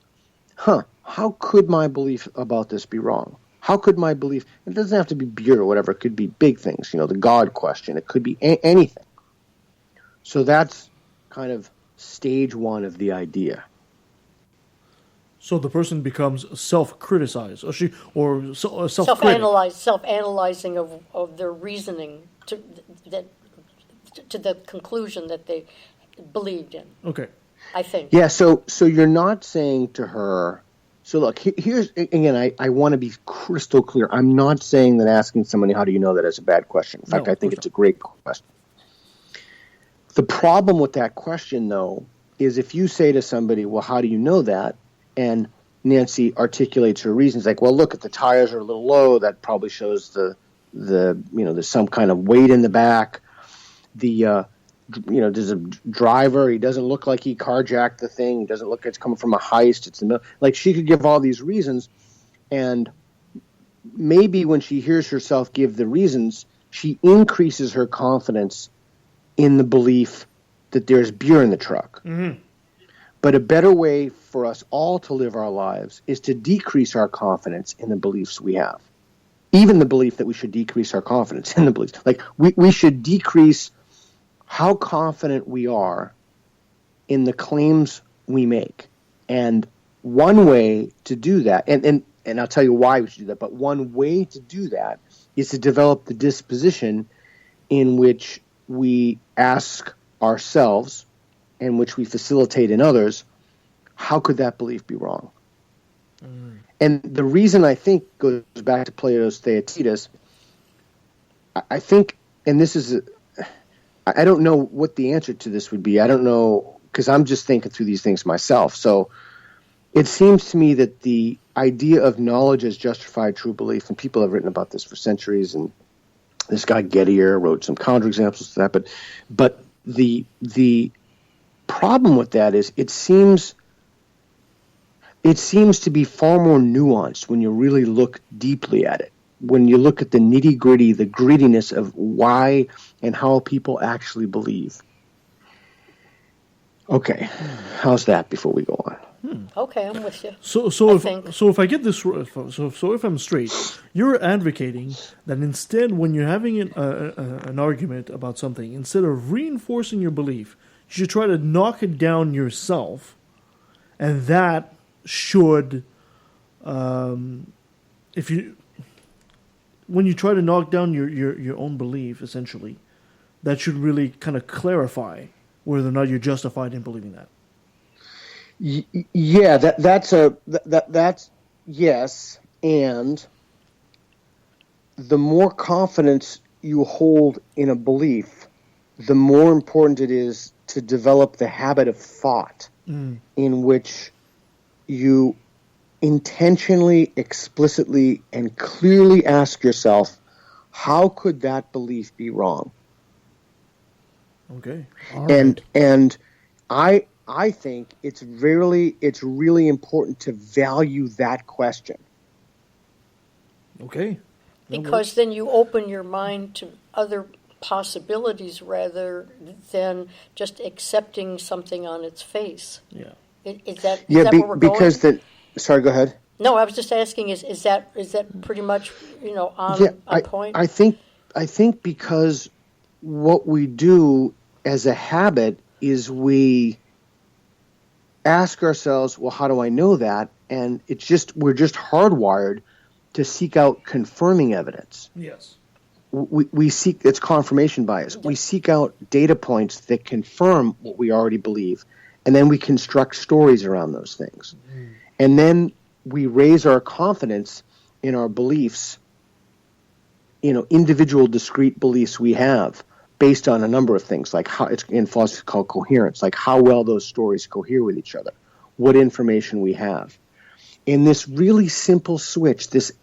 how could my belief about this be wrong? How could my belief, it doesn't have to be beer or whatever, it could be big things, the God question, it could be anything. So that's kind of stage one of the idea. So the person becomes self-criticized, or self-analyzing of their reasoning to the conclusion that they believed in. Okay. I think. Yeah, so you're not saying to her, so look, here's, again, I want to be crystal clear. I'm not saying that asking somebody, how do you know that, is a bad question. In fact, I think it's a great question. The problem with that question, though, is if you say to somebody, well, how do you know that? And Nancy articulates her reasons, like, well, look, if the tires are a little low, that probably shows there's some kind of weight in the back. There's a driver, he doesn't look like he carjacked the thing. He doesn't look like it's coming from a heist. It's like she could give all these reasons, and maybe when she hears herself give the reasons, she increases her confidence in the belief that there's beer in the truck. Mm-hmm. But a better way for us all to live our lives is to decrease our confidence in the beliefs we have. Even the belief that we should decrease our confidence in the beliefs. Like, we should decrease how confident we are in the claims we make. And one way to do that, and I'll tell you why we should do that, but one way to do that is to develop the disposition in which we ask ourselves, in which we facilitate in others, how could that belief be wrong? Mm. And the reason I think goes back to Plato's Theaetetus. I think, and this is, I don't know what the answer to this would be. I don't know, because I'm just thinking through these things myself. So it seems to me that the idea of knowledge as justified true belief, and people have written about this for centuries, and this guy Gettier wrote some counterexamples to that, but the problem with that is it seems to be far more nuanced when you really look deeply at it. When you look at the nitty-gritty, the grittiness of why and how people actually believe. Okay, how's that before we go on? Okay, I'm with you. So if I get this, so if I'm straight, you're advocating that instead, when you're having an argument about something, instead of reinforcing your belief, you should try to knock it down yourself, and that should, when you try to knock down your own belief, essentially, that should really kind of clarify whether or not you're justified in believing that. Yeah, that's yes, and the more confidence you hold in a belief, the more important it is to develop the habit of thought in which you intentionally, explicitly, and clearly ask yourself, how could that belief be wrong? Okay. And I think it's really important to value that question. Okay. Because then you open your mind to other possibilities rather than just accepting something on its face. Yeah. Is that where we're because going? Sorry, go ahead. No, I was just asking, is that pretty much, on point? I think because what we do as a habit is we ask ourselves, well, how do I know that? And we're just hardwired to seek out confirming evidence. Yes. We seek, it's confirmation bias. We seek out data points that confirm what we already believe, and then we construct stories around those things. Mm. And then we raise our confidence in our beliefs, individual discrete beliefs we have based on a number of things, like how it's in philosophy called coherence, like how well those stories cohere with each other, what information we have. In this really simple switch, this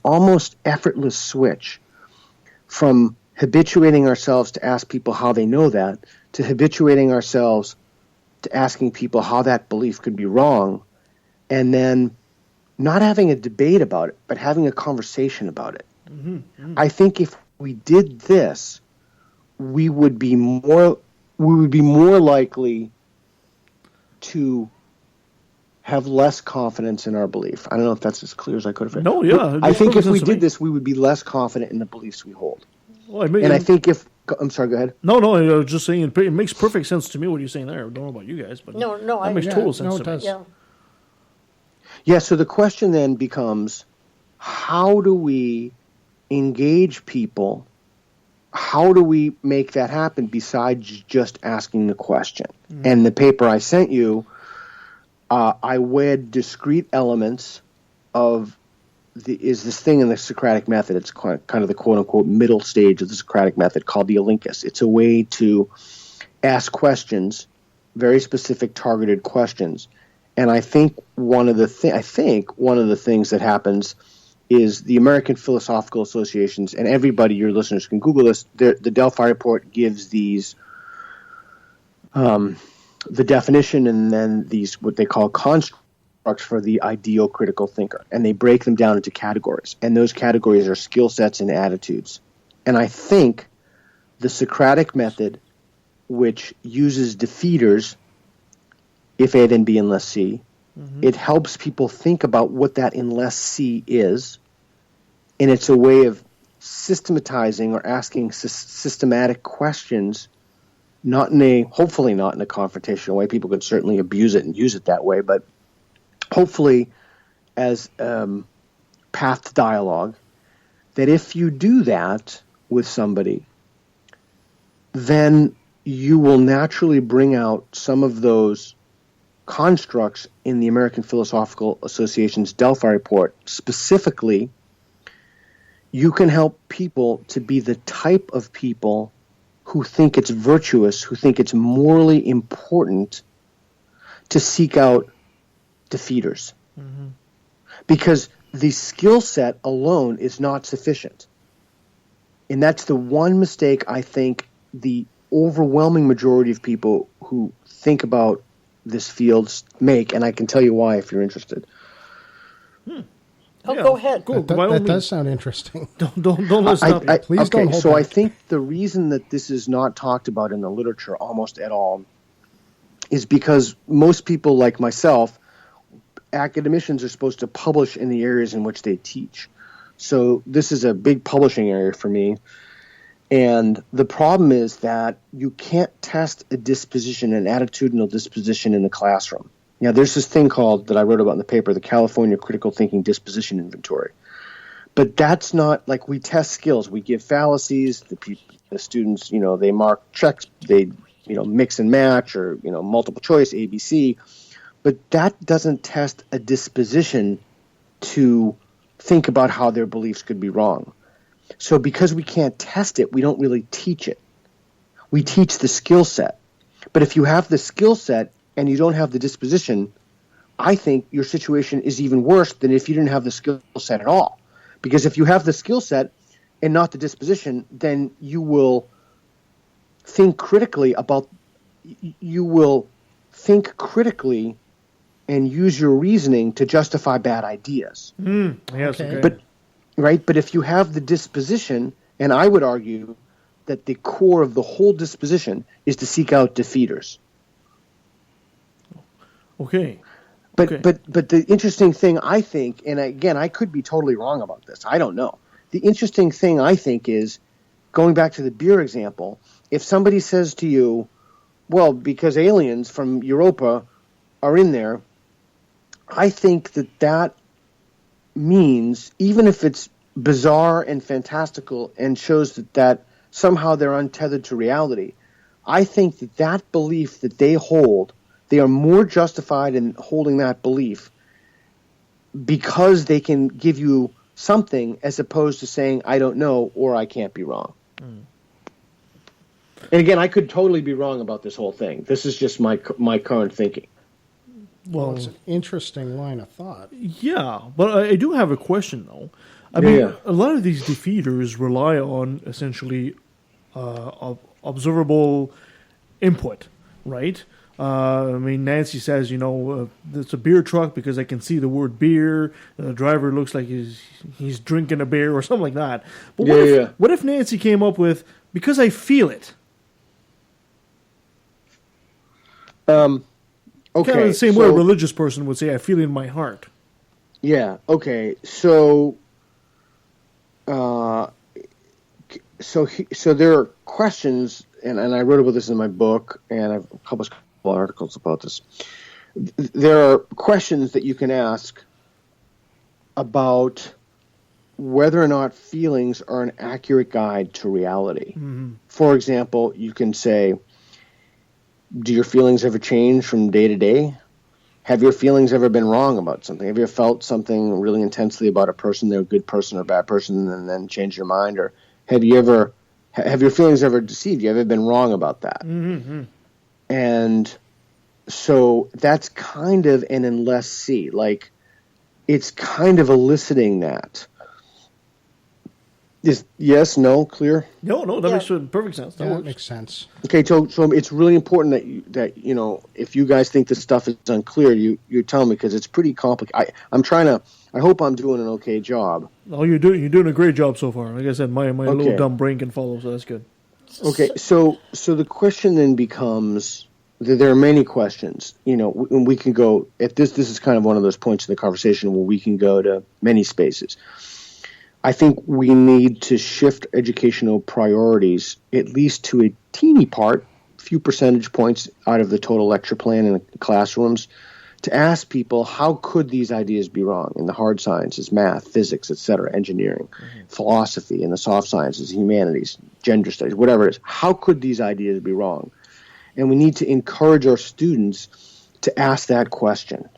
almost effortless switch from habituating ourselves to ask people how they know that, to habituating ourselves to asking people how that belief could be wrong, and then not having a debate about it, but having a conversation about it. I think if we did this, we would be more likely to have less confidence in our belief. I don't know if that's as clear as I could have. No, yeah. I think if we did this, we would be less confident in the beliefs we hold. Well, I think if I'm sorry, go ahead. No, I was just saying it makes perfect sense to me what you're saying there. I don't know about you guys, but that makes total sense to me. Yeah, so the question then becomes, how do we engage people? How do we make that happen besides just asking the question? And the paper I sent you, I wed discrete elements of is this thing in the Socratic Method. It's kind of the quote-unquote middle stage of the Socratic Method called the Elenchus. It's a way to ask questions, very specific targeted questions. And I think one of the things that happens is the American Philosophical Associations, and everybody, your listeners can Google this, the Delphi Report gives these the definition and then these what they call constructs for the ideal critical thinker. And they break them down into categories. And those categories are skill sets and attitudes. And I think the Socratic Method, which uses defeaters, if A, then B, unless C, it helps people think about what that unless C is. And it's a way of systematizing or asking systematic questions, hopefully not in a confrontational way. People could certainly abuse it and use it that way, but hopefully as path to dialogue, that if you do that with somebody, then you will naturally bring out some of those constructs in the American Philosophical Association's Delphi Report. Specifically, you can help people to be the type of people who think it's virtuous, who think it's morally important to seek out defeaters. Because the skill set alone is not sufficient. And that's the one mistake I think the overwhelming majority of people who think about this field make, and I can tell you why if you're interested. Go ahead. That does sound interesting. Don't let's stop. Please don't hold so back. I think the reason that this is not talked about in the literature almost at all is because most people like myself, academicians are supposed to publish in the areas in which they teach. So this is a big publishing area for me. And the problem is that you can't test a disposition, an attitudinal disposition in the classroom. Now, there's this thing called, that I wrote about in the paper, the California Critical Thinking Disposition Inventory. But that's not, like, we test skills. We give fallacies. The students, they mark checks. They, mix and match or, multiple choice, ABC. But that doesn't test a disposition to think about how their beliefs could be wrong. So because we can't test it, we don't really teach it. We teach the skill set. But if you have the skill set and you don't have the disposition, I think your situation is even worse than if you didn't have the skill set at all. Because if you have the skill set and not the disposition, then you will think critically and use your reasoning to justify bad ideas. Yes, okay. But if you have the disposition, and I would argue that the core of the whole disposition is to seek out defeaters. Okay. But the interesting thing, I think, and again, I could be totally wrong about this. I don't know. The interesting thing, I think, is, going back to the beer example, if somebody says to you, well, because aliens from Europa are in there, I think that means, even if it's bizarre and fantastical and shows that somehow they're untethered to reality, I think that belief that they hold, they are more justified in holding that belief because they can give you something as opposed to saying, I don't know, or I can't be wrong. And again, I could totally be wrong about this whole thing. This is just my current thinking. Well, it's an interesting line of thought. Yeah, but I do have a question, though. I mean, a lot of these defeaters rely on, essentially, observable input, right? I mean, Nancy says, it's a beer truck because I can see the word beer. And the driver looks like he's drinking a beer or something like that. But what if Nancy came up with, because I feel it? Okay. Kind of the same way a religious person would say, I feel it in my heart. Yeah. Okay. So, so there are questions, and I wrote about this in my book, and I've published a couple articles about this. There are questions that you can ask about whether or not feelings are an accurate guide to reality. Mm-hmm. For example, you can say, do your feelings ever change from day to day? Have your feelings ever been wrong about something? Have you ever felt something really intensely about a person, they're a good person or a bad person, and then changed your mind? Or have your feelings ever deceived you? Have you ever been wrong about that? Mm-hmm. And so that's kind of an unless see. Like, it's kind of eliciting that. Is yes, no, clear? No, that makes perfect sense. That makes sense. Okay, so it's really important that if you guys think this stuff is unclear, you tell me, because it's pretty complicated. I hope I'm doing an okay job. Oh, you're doing a great job so far. Like I said, my little dumb brain can follow, so that's good. Okay, so the question then becomes, there are many questions. And we can go at this. This is kind of one of those points in the conversation where we can go to many spaces. I think we need to shift educational priorities at least to a teeny part, few percentage points out of the total lecture plan in the classrooms, to ask people, how could these ideas be wrong in the hard sciences, math, physics, etc., engineering, philosophy, and the soft sciences, humanities, gender studies, whatever it is. How could these ideas be wrong? And we need to encourage our students to ask that question,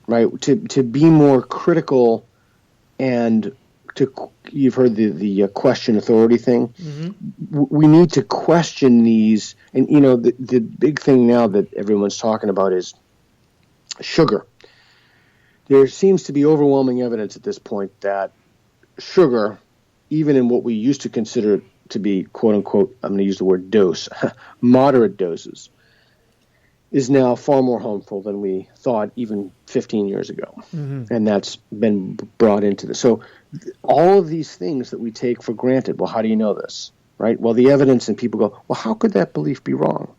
right? To be more critical, and you've heard the question authority thing. Mm-hmm. We need to question these, and the big thing now that everyone's talking about is sugar. There seems to be overwhelming evidence at this point that sugar, even in what we used to consider to be quote unquote, I'm going to use the word dose, moderate doses, is now far more harmful than we thought even 15 years ago. Mm-hmm. And that's been brought into this. So all of these things that we take for granted, well, how do you know this, right? Well, the evidence, and people go, well, how could that belief be wrong?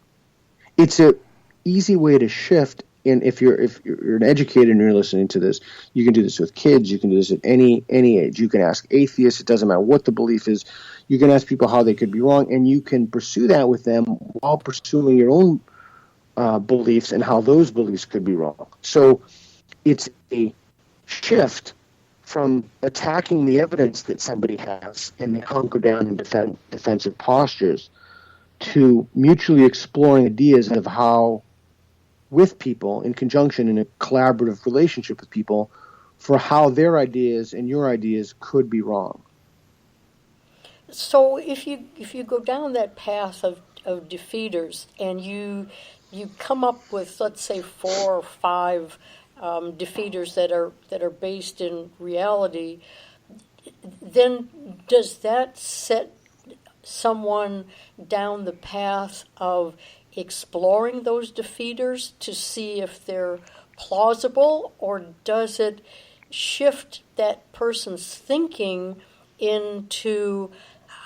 It's an easy way to shift. And if you're an educator and you're listening to this, you can do this with kids. You can do this at any age. You can ask atheists. It doesn't matter what the belief is. You can ask people how they could be wrong, and you can pursue that with them while pursuing your own beliefs and how those beliefs could be wrong. So it's a shift from attacking the evidence that somebody has and they hunker down in defensive postures to mutually exploring ideas of how, with people, in conjunction, in a collaborative relationship with people, for how their ideas and your ideas could be wrong. So if you go down that path of defeaters, and you come up with, let's say, 4 or 5 defeaters that are based in reality, then does that set someone down the path of exploring those defeaters to see if they're plausible, or does it shift that person's thinking into,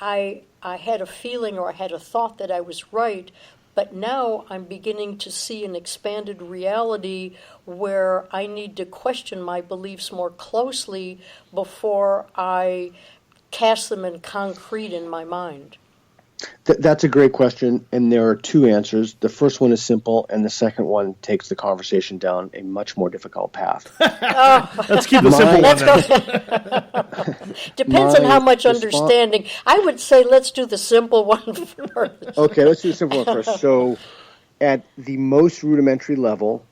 I had a feeling or I had a thought that I was right, but now I'm beginning to see an expanded reality where I need to question my beliefs more closely before I cast them in concrete in my mind? That's a great question, and there are 2 answers. The first one is simple, and the second one takes the conversation down a much more difficult path. Let's keep the simple one. Depends on how much understanding. I would say let's do the simple one first. Okay, let's do the simple one first. So at the most rudimentary level,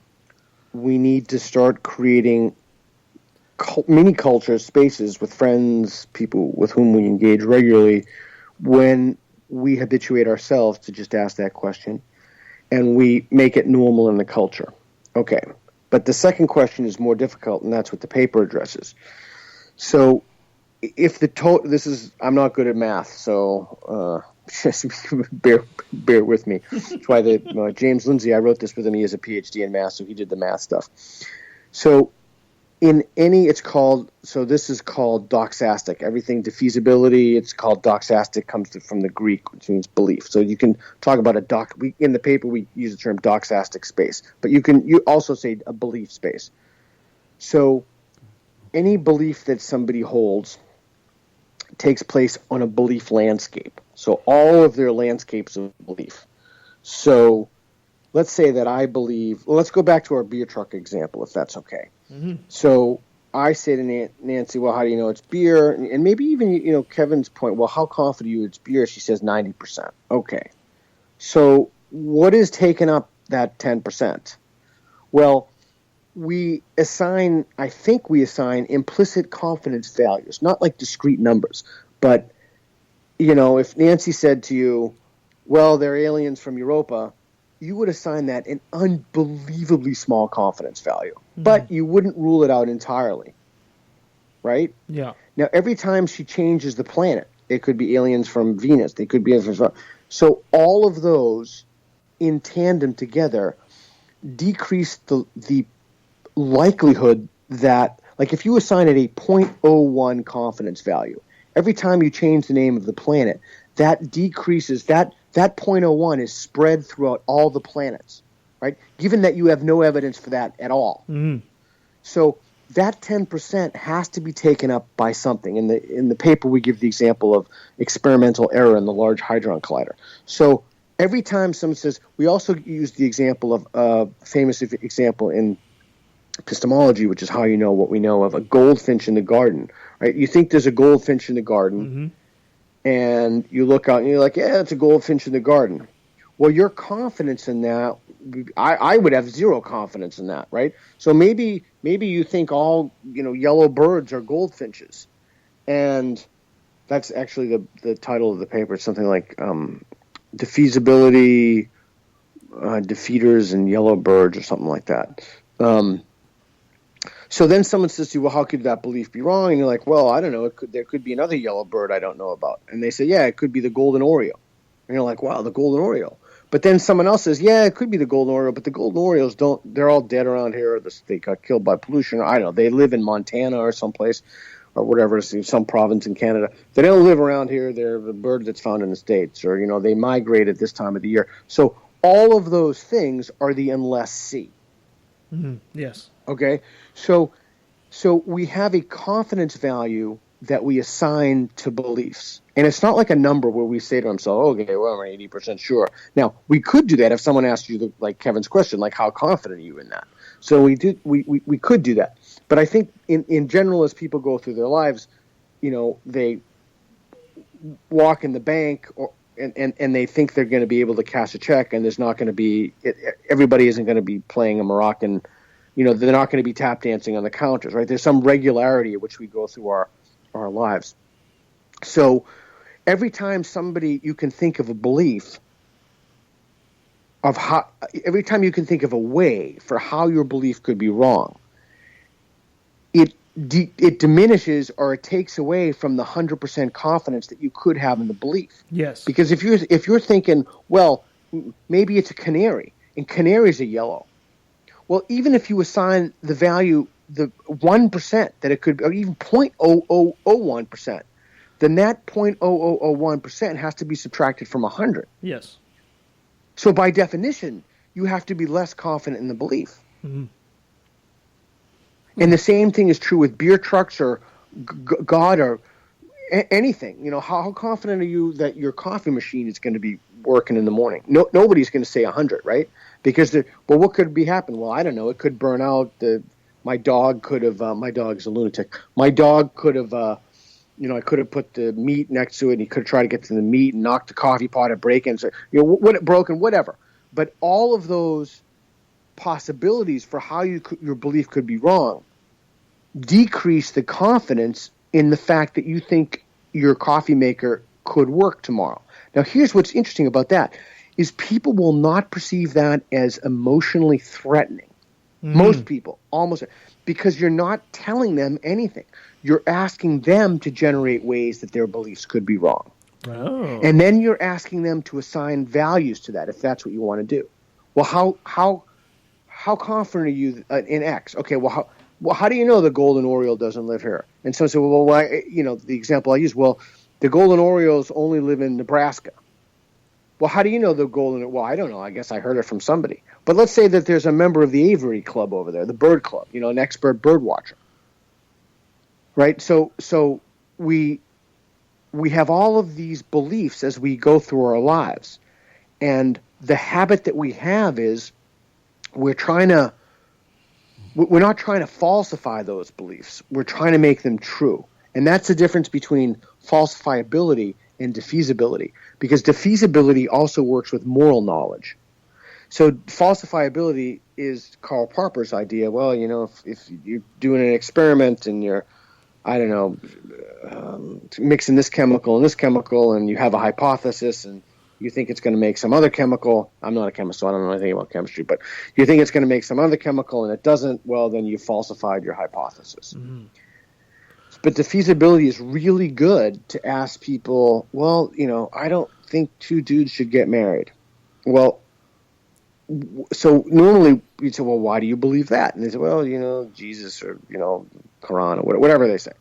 we need to start creating mini culture spaces with friends, people with whom we engage regularly, when we habituate ourselves to just ask that question, and we make it normal in the culture. Okay, but the second question is more difficult, and that's what the paper addresses. So if I'm not good at math, so just bear with me. That's why James Lindsay, I wrote this with him. He has a PhD in math, so he did the math stuff. So in any, this is called doxastic. Everything defeasibility, it's called doxastic, comes from the Greek, which means belief. So you can talk about in the paper we use the term doxastic space, but you also say a belief space. So any belief that somebody holds takes place on a belief landscape. So all of their landscapes of belief. So let's say that I believe, let's go back to our beer truck example, if that's okay. Mm-hmm. So I say to Nancy, well, how do you know it's beer? And maybe even, Kevin's point, well, how confident are you it's beer? She says 90%. Okay. So what is taking up that 10%? Well, I think we assign implicit confidence values, not like discrete numbers. But, if Nancy said to you, well, they're aliens from Europa, you would assign that an unbelievably small confidence value. Mm-hmm. But you wouldn't rule it out entirely. Right? Yeah. Now, every time she changes the planet, it could be aliens from Venus. They could be aliens from... So all of those in tandem together decrease the likelihood that, like if you assign it a 0.01 confidence value, every time you change the name of the planet, that decreases, that 0.01 is spread throughout all the planets, right? Given that you have no evidence for that at all. Mm-hmm. So that 10% has to be taken up by something. In the paper, we give the example of experimental error in the Large Hadron Collider. So every time someone says, we also use the example of a famous example in epistemology, which is how you know what we know of a goldfinch in the garden, right? You think there's a goldfinch in the garden, mm-hmm. and you look out and you're like, yeah, it's a goldfinch in the garden. Well, your confidence in that, I would have zero confidence in that, right? So maybe you think all yellow birds are goldfinches, and that's actually the title of the paper. It's something like Defeasibility, Defeaters, and Yellow Birds, or something like that. So then someone says to you, well, how could that belief be wrong? And you're like, well, I don't know. There could be another yellow bird I don't know about. And they say, yeah, it could be the golden oriole. And you're like, wow, the golden oriole. But then someone else says, yeah, it could be the golden oriole, but the golden orioles they're all dead around here. They got killed by pollution. I don't know. They live in Montana or someplace or whatever, some province in Canada. They don't live around here. They're the bird that's found in the States, or, they migrate at this time of the year. So all of those things are the unless C. Mm-hmm. Yes. Okay, so we have a confidence value that we assign to beliefs, and it's not like a number where we say to ourselves, "Okay, well, I'm 80% sure." Now, we could do that if someone asked you, like Kevin's question, like how confident are you in that? So we could do that, but I think in general, as people go through their lives, they walk in the bank and they think they're going to be able to cash a check, and there's not going to be everybody isn't going to be playing a Moroccan. They're not going to be tap dancing on the counters, right? There's some regularity at which we go through our lives. So every time you can think of a belief every time you can think of a way for how your belief could be wrong, it diminishes or it takes away from the 100% confidence that you could have in the belief. Yes. Because if you're thinking, well, maybe it's a canary, and canaries are yellow. Well, even if you assign the value, the 1% that it could, or even 0.0001%, then that 0.0001% has to be subtracted from 100. Yes. So by definition, you have to be less confident in the belief. Mm-hmm. And the same thing is true with beer trucks or God or anything. How confident are you that your coffee machine is going to be working in the morning? Nobody's going to say 100, right? Because what could be happening? Well, I don't know. It could burn out. My dog could have. My dog's a lunatic. My dog could have. I could have put the meat next to it, and he could have tried to get to the meat and knocked the coffee pot at break-in. So, when it broken, whatever. But all of those possibilities for how your belief could be wrong decrease the confidence in the fact that you think your coffee maker could work tomorrow. Now, here's what's interesting about that. Is people will not perceive that as emotionally threatening. Mm-hmm. Most people, almost, because you're not telling them anything. You're asking them to generate ways that their beliefs could be wrong. Oh. And then you're asking them to assign values to that if that's what you want to do. Well, how confident are you in X? Okay, well, how do you know the golden oriole doesn't live here? And so, well, why? The example I use, well, the golden orioles only live in Nebraska. Well, how do you know the golden? Well, I don't know. I guess I heard it from somebody. But let's say that there's a member of the Aviary Club over there, the bird club, an expert bird watcher. Right? So we have all of these beliefs as we go through our lives. And the habit that we have is we're not trying to falsify those beliefs. We're trying to make them true. And that's the difference between falsifiability and defeasibility, because defeasibility also works with moral knowledge. So falsifiability is Karl Popper's idea. Well, if you're doing an experiment and you're, mixing this chemical and this chemical, and you have a hypothesis and you think it's going to make some other chemical. I'm not a chemist, so I don't know anything about chemistry, but you think it's going to make some other chemical and it doesn't, well, then you falsified your hypothesis. Mm-hmm. But defeasibility is really good to ask people, well, I don't think two dudes should get married. Well, so normally you'd say, well, why do you believe that? And they say, well, Jesus or, Quran or whatever they say.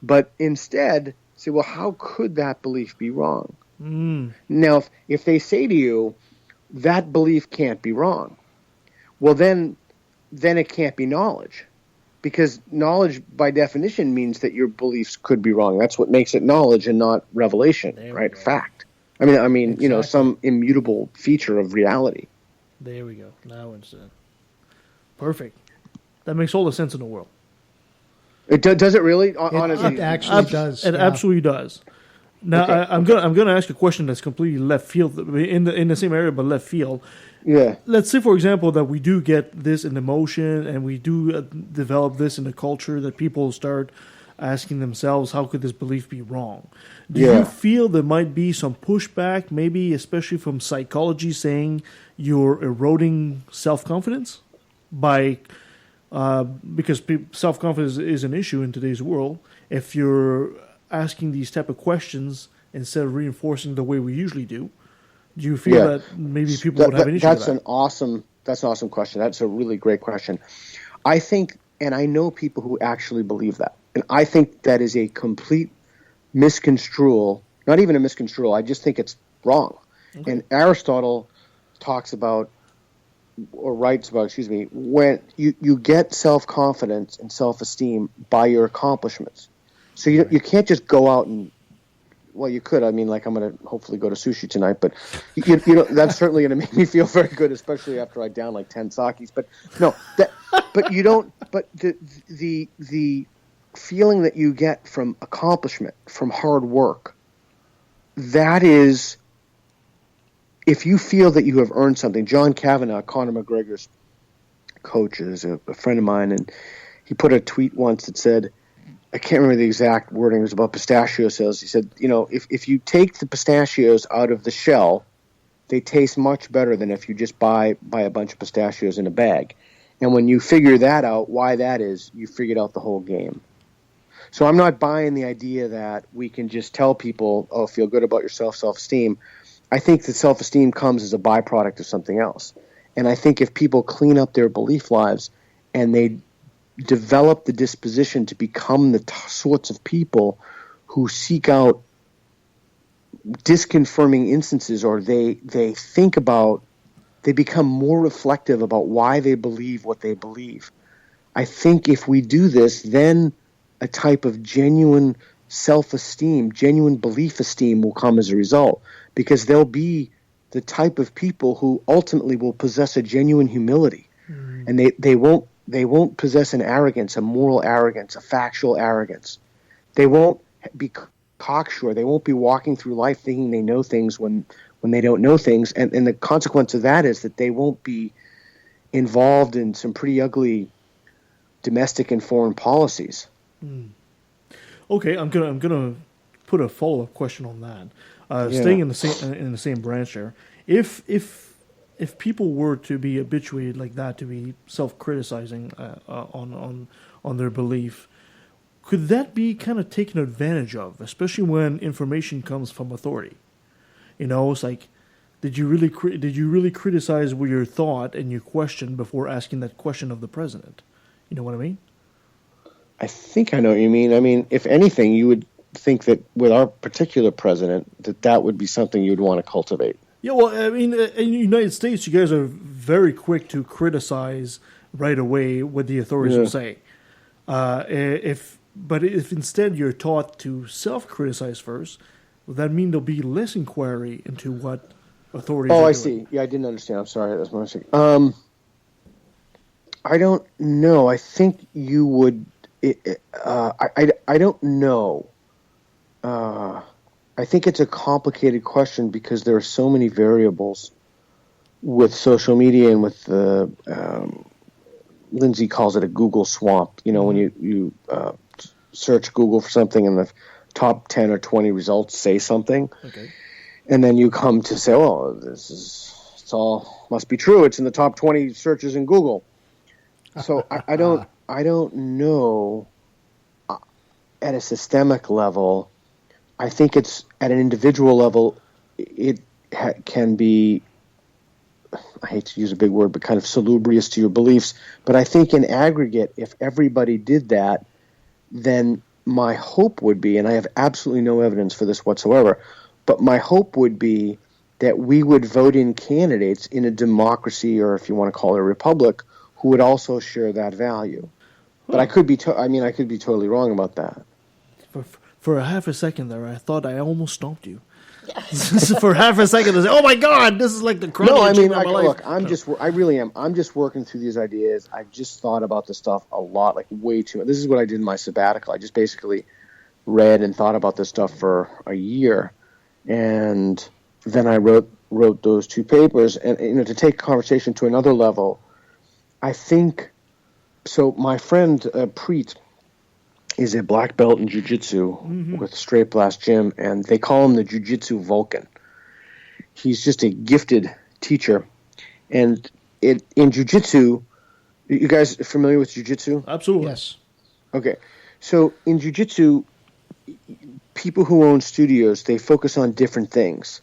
But instead, say, well, how could that belief be wrong? Mm. Now, if they say to you, that belief can't be wrong, well, then it can't be knowledge. Because knowledge, by definition, means that your beliefs could be wrong. That's what makes it knowledge and not revelation, right? Fact. I mean, exactly. Some immutable feature of reality. There we go. Now I understand. Perfect. That makes all the sense in the world. Does it really? Honestly, it actually does. It absolutely does. Now okay. I'm gonna ask a question that's completely left field in the same area but left field. Yeah. Let's say, for example, that we do get this in the motion and we do develop this in the culture that people start asking themselves, how could this belief be wrong? Do you feel there might be some pushback, maybe especially from psychology, saying you're eroding self-confidence by because self-confidence is an issue in today's world. If you're asking these type of questions instead of reinforcing the way we usually do, do you feel that maybe people would have an issue with that? That's an awesome question. That's a really great question. I think, and I know people who actually believe that. And I think that is a complete misconstrual, not even a misconstrual, I just think it's wrong. Okay. And Aristotle writes about, when you get self-confidence and self-esteem by your accomplishments. So you can't just go out and, well, you could. I mean, like, I'm going to hopefully go to sushi tonight, but that's certainly going to make me feel very good, especially after I down like 10 sakis. But no, but you don't. But the feeling that you get from accomplishment, from hard work, that is, if you feel that you have earned something. John Kavanagh, Conor McGregor's coach, is a friend of mine, and he put a tweet once that said, I can't remember the exact wording. It was about pistachio sales. He said, if you take the pistachios out of the shell, they taste much better than if you just buy a bunch of pistachios in a bag. And when you figure that out, why that is, you figured out the whole game. So I'm not buying the idea that we can just tell people, oh, feel good about yourself, self-esteem. I think that self-esteem comes as a byproduct of something else. And I think if people clean up their belief lives and they develop the disposition to become the sorts of people who seek out disconfirming instances, or they become more reflective about why they believe what they believe. I think if we do this, then a type of genuine self-esteem, genuine belief esteem will come as a result, because they'll be the type of people who ultimately will possess a genuine humility. Mm. And they won't possess an arrogance, a moral arrogance, a factual arrogance. They won't be cocksure. They won't be walking through life thinking they know things when they don't know things. And the consequence of that is that they won't be involved in some pretty ugly domestic and foreign policies. Mm. Okay, I'm gonna put a follow-up question on that. Staying in the same branch there. If people were to be habituated like that, to be self-criticizing on their belief, could that be kind of taken advantage of, especially when information comes from authority? You know, it's like, did you really criticize your thought and your question before asking that question of the president? You know what I mean? I think I know what you mean. I mean, if anything, you would think that with our particular president, that would be something you'd want to cultivate. Yeah, well, I mean, in the United States, you guys are very quick to criticize right away what the authorities will say. But if instead you're taught to self-criticize first, will that mean there'll be less inquiry into what authorities are doing? I see. Yeah, I didn't understand. I'm sorry. That's my mistake. I don't know. I think you would... I don't know. I think it's a complicated question because there are so many variables with social media and with the... Lindsay calls it a Google swamp. You know, when you search Google for something and the top 10 or 20 results say something, and then you come to say, "Oh, it's all must be true. It's in the top 20 searches in Google." So I don't know. At a systemic level, I think it's at an individual level. It can be. I hate to use a big word, but kind of salubrious to your beliefs. But I think in aggregate, if everybody did that, then my hope would be, and I have absolutely no evidence for this whatsoever, but my hope would be that we would vote in candidates in a democracy, or if you want to call it a republic, who would also share that value. But I could be I could be totally wrong about that. For a half a second there, I thought I almost stomped you. For half a second, I said, "Oh my God, this is like the crowning achievement of my life." Look, I really am. I'm just working through these ideas. I've just thought about this stuff a lot, like way too much. This is what I did in my sabbatical. I just basically read and thought about this stuff for a year, and then I wrote those two papers. And to take conversation to another level, I think so. My friend Preet is a black belt in jiu-jitsu with Straight Blast Gym, and they call him the Jiu-Jitsu Vulcan. He's just a gifted teacher. And in jiu-jitsu, you guys familiar with jiu-jitsu? Absolutely. Yes. Okay. So in jiu-jitsu, people who own studios, they focus on different things.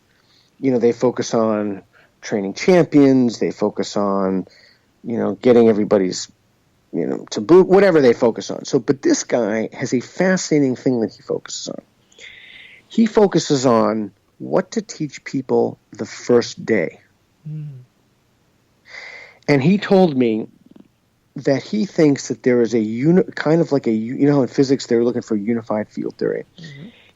You know, they focus on training champions, they focus on, getting everybody's to boot, whatever they focus on. So, but this guy has a fascinating thing that he focuses on. He focuses on what to teach people the first day. And he told me that he thinks that there is kind of like in physics they were looking for unified field theory.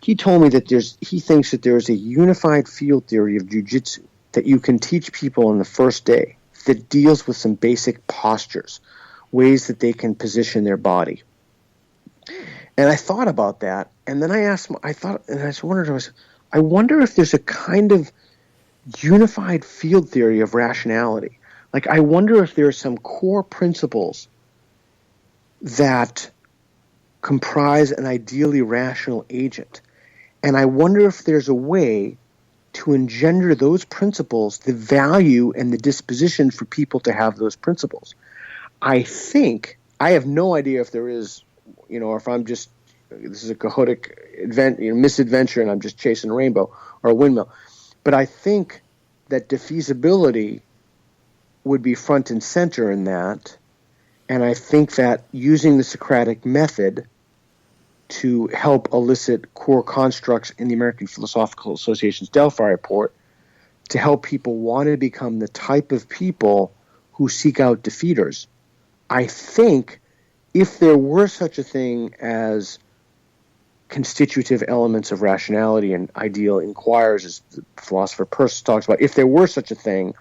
He told me that he thinks that there is a unified field theory of jiu-jitsu that you can teach people on the first day that deals with some basic postures, ways that they can position their body. And I thought about that, and then I wonder if there's a kind of unified field theory of rationality. Like, I wonder if there are some core principles that comprise an ideally rational agent. And I wonder if there's a way to engender those principles, the value and the disposition for people to have those principles. I think, I have no idea if there is, or if I'm just, this is a Quixotic misadventure and I'm just chasing a rainbow or a windmill. But I think that defeasibility would be front and center in that. And I think that using the Socratic Method to help elicit core constructs in the American Philosophical Association's Delphi report to help people want to become the type of people who seek out defeaters. I think if there were such a thing as constitutive elements of rationality and ideal inquirers, as the philosopher Peirce talks about, if there were such a thing,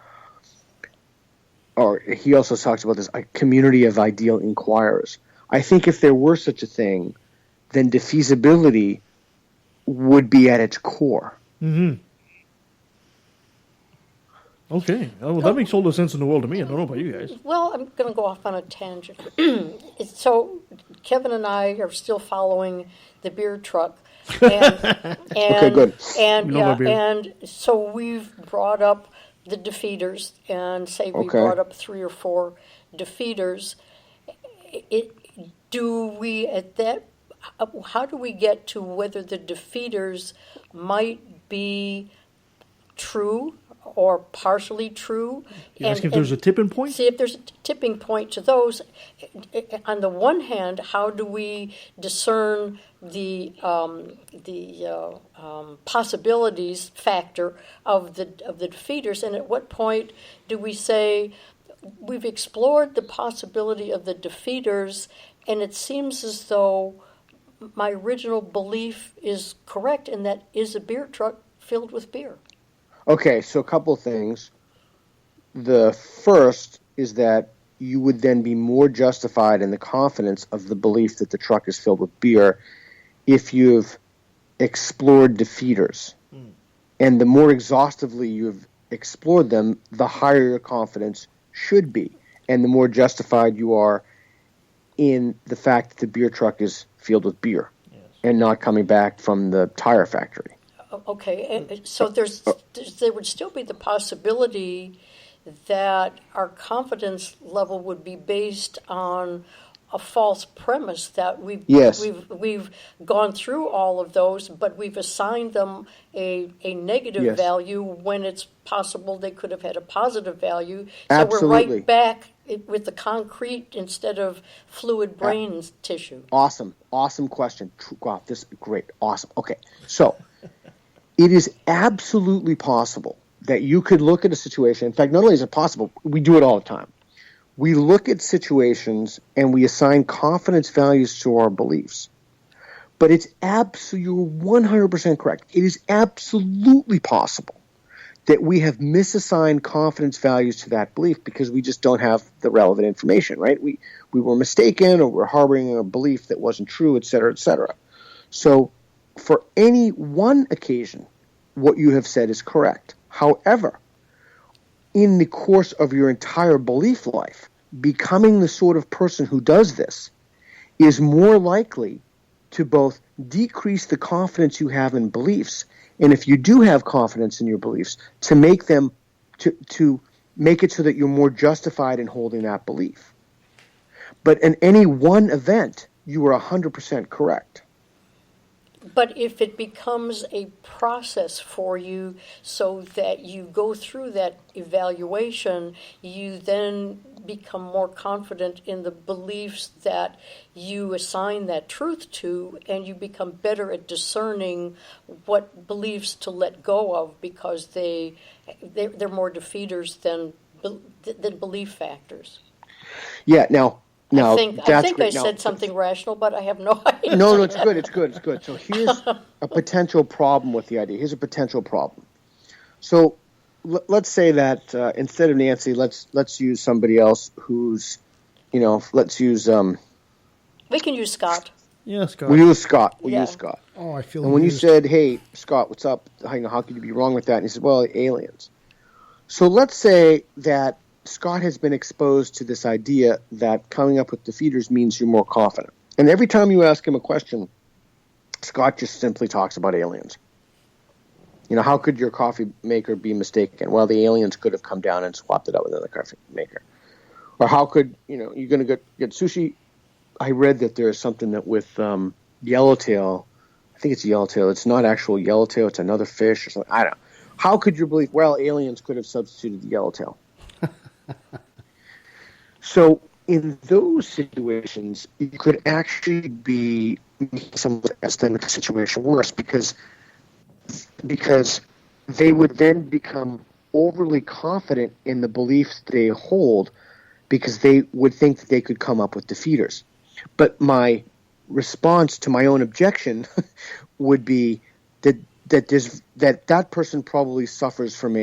or he also talks about this, a community of ideal inquirers. I think if there were such a thing, then defeasibility would be at its core. Okay. Well, that makes all the sense in the world to me. I don't know about you guys. Well, I'm going to go off on a tangent. So Kevin and I are still following the beer truck. And okay, good. And so we've brought up the defeaters, and say we brought up 3 or 4 defeaters. Do we at that how do we get to whether the defeaters might be true or partially true? You ask if there's a tipping point? See if there's a tipping point to those. On the one hand, how do we discern the possibilities factor of the defeaters, and at what point do we say we've explored the possibility of the defeaters, and it seems as though my original belief is correct, and that is a beer truck filled with beer? Okay, so a couple of things. The first is that you would then be more justified in the confidence of the belief that the truck is filled with beer if you've explored defeaters. And the more exhaustively you've explored them, the higher your confidence should be, and the more justified you are in the fact that the beer truck is filled with beer and not coming back from the tire factory. Okay, so there would still be the possibility that our confidence level would be based on a false premise that we've gone through all of those, but we've assigned them a negative value when it's possible they could have had a positive value. So Absolutely. We're right back with the concrete instead of fluid brain tissue. Awesome question. Wow, this is great. Awesome. Okay, so it is absolutely possible that you could look at a situation. In fact, not only is it possible, we do it all the time. We look at situations and we assign confidence values to our beliefs. But it's absolutely, you're 100% correct. It is absolutely possible that we have misassigned confidence values to that belief because we just don't have the relevant information, right? We were mistaken, or we're harboring a belief that wasn't true, et cetera, et cetera. So for any one occasion, what you have said is correct. However, in the course of your entire belief life, becoming the sort of person who does this is more likely to both decrease the confidence you have in beliefs, and if you do have confidence in your beliefs, to make them to make it so that you're more justified in holding that belief. But in any one event, you are 100% correct. But if it becomes a process for you so that you go through that evaluation, you then become more confident in the beliefs that you assign that truth to, and you become better at discerning what beliefs to let go of because they're more defeaters than belief factors. Yeah, now I think I said something rational, but I have no idea. No, it's good. So here's a potential problem with the idea. Here's a potential problem. So let's say that instead of Nancy, let's use somebody else who's, let's use. We can use Scott. Yeah, Scott. We'll use Scott. Use Scott. Oh, I feel. And when you said, "Hey, Scott, what's up? How could you be wrong with that?" And he said, "Well, aliens." So let's say that Scott has been exposed to this idea that coming up with defeaters means you're more confident. And every time you ask him a question, Scott just simply talks about aliens. How could your coffee maker be mistaken? Well, the aliens could have come down and swapped it out with another coffee maker. Or how could, you're going to get sushi. I read that there's something that with yellowtail, I think it's yellowtail. It's not actual yellowtail. It's another fish or something. I don't know. How could you believe, well, aliens could have substituted the yellowtail? So in those situations, you could actually be making some estimate the situation worse because they would then become overly confident in the beliefs they hold because they would think that they could come up with defeaters. But my response to my own objection would be that person probably suffers from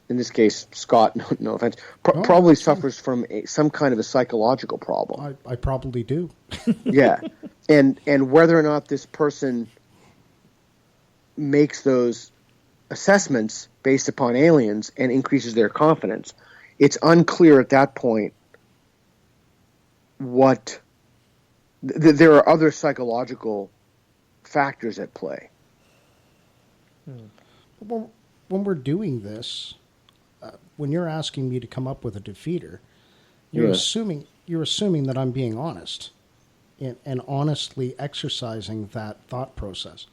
in this case, Scott, no offense, probably suffers from some kind of a psychological problem. I probably do. Yeah. And whether or not this person makes those assessments based upon aliens and increases their confidence, it's unclear at that point what there are other psychological factors at play. When we're doing this, when you're asking me to come up with a defeater, you're assuming that I'm being honest. and honestly exercising that thought process.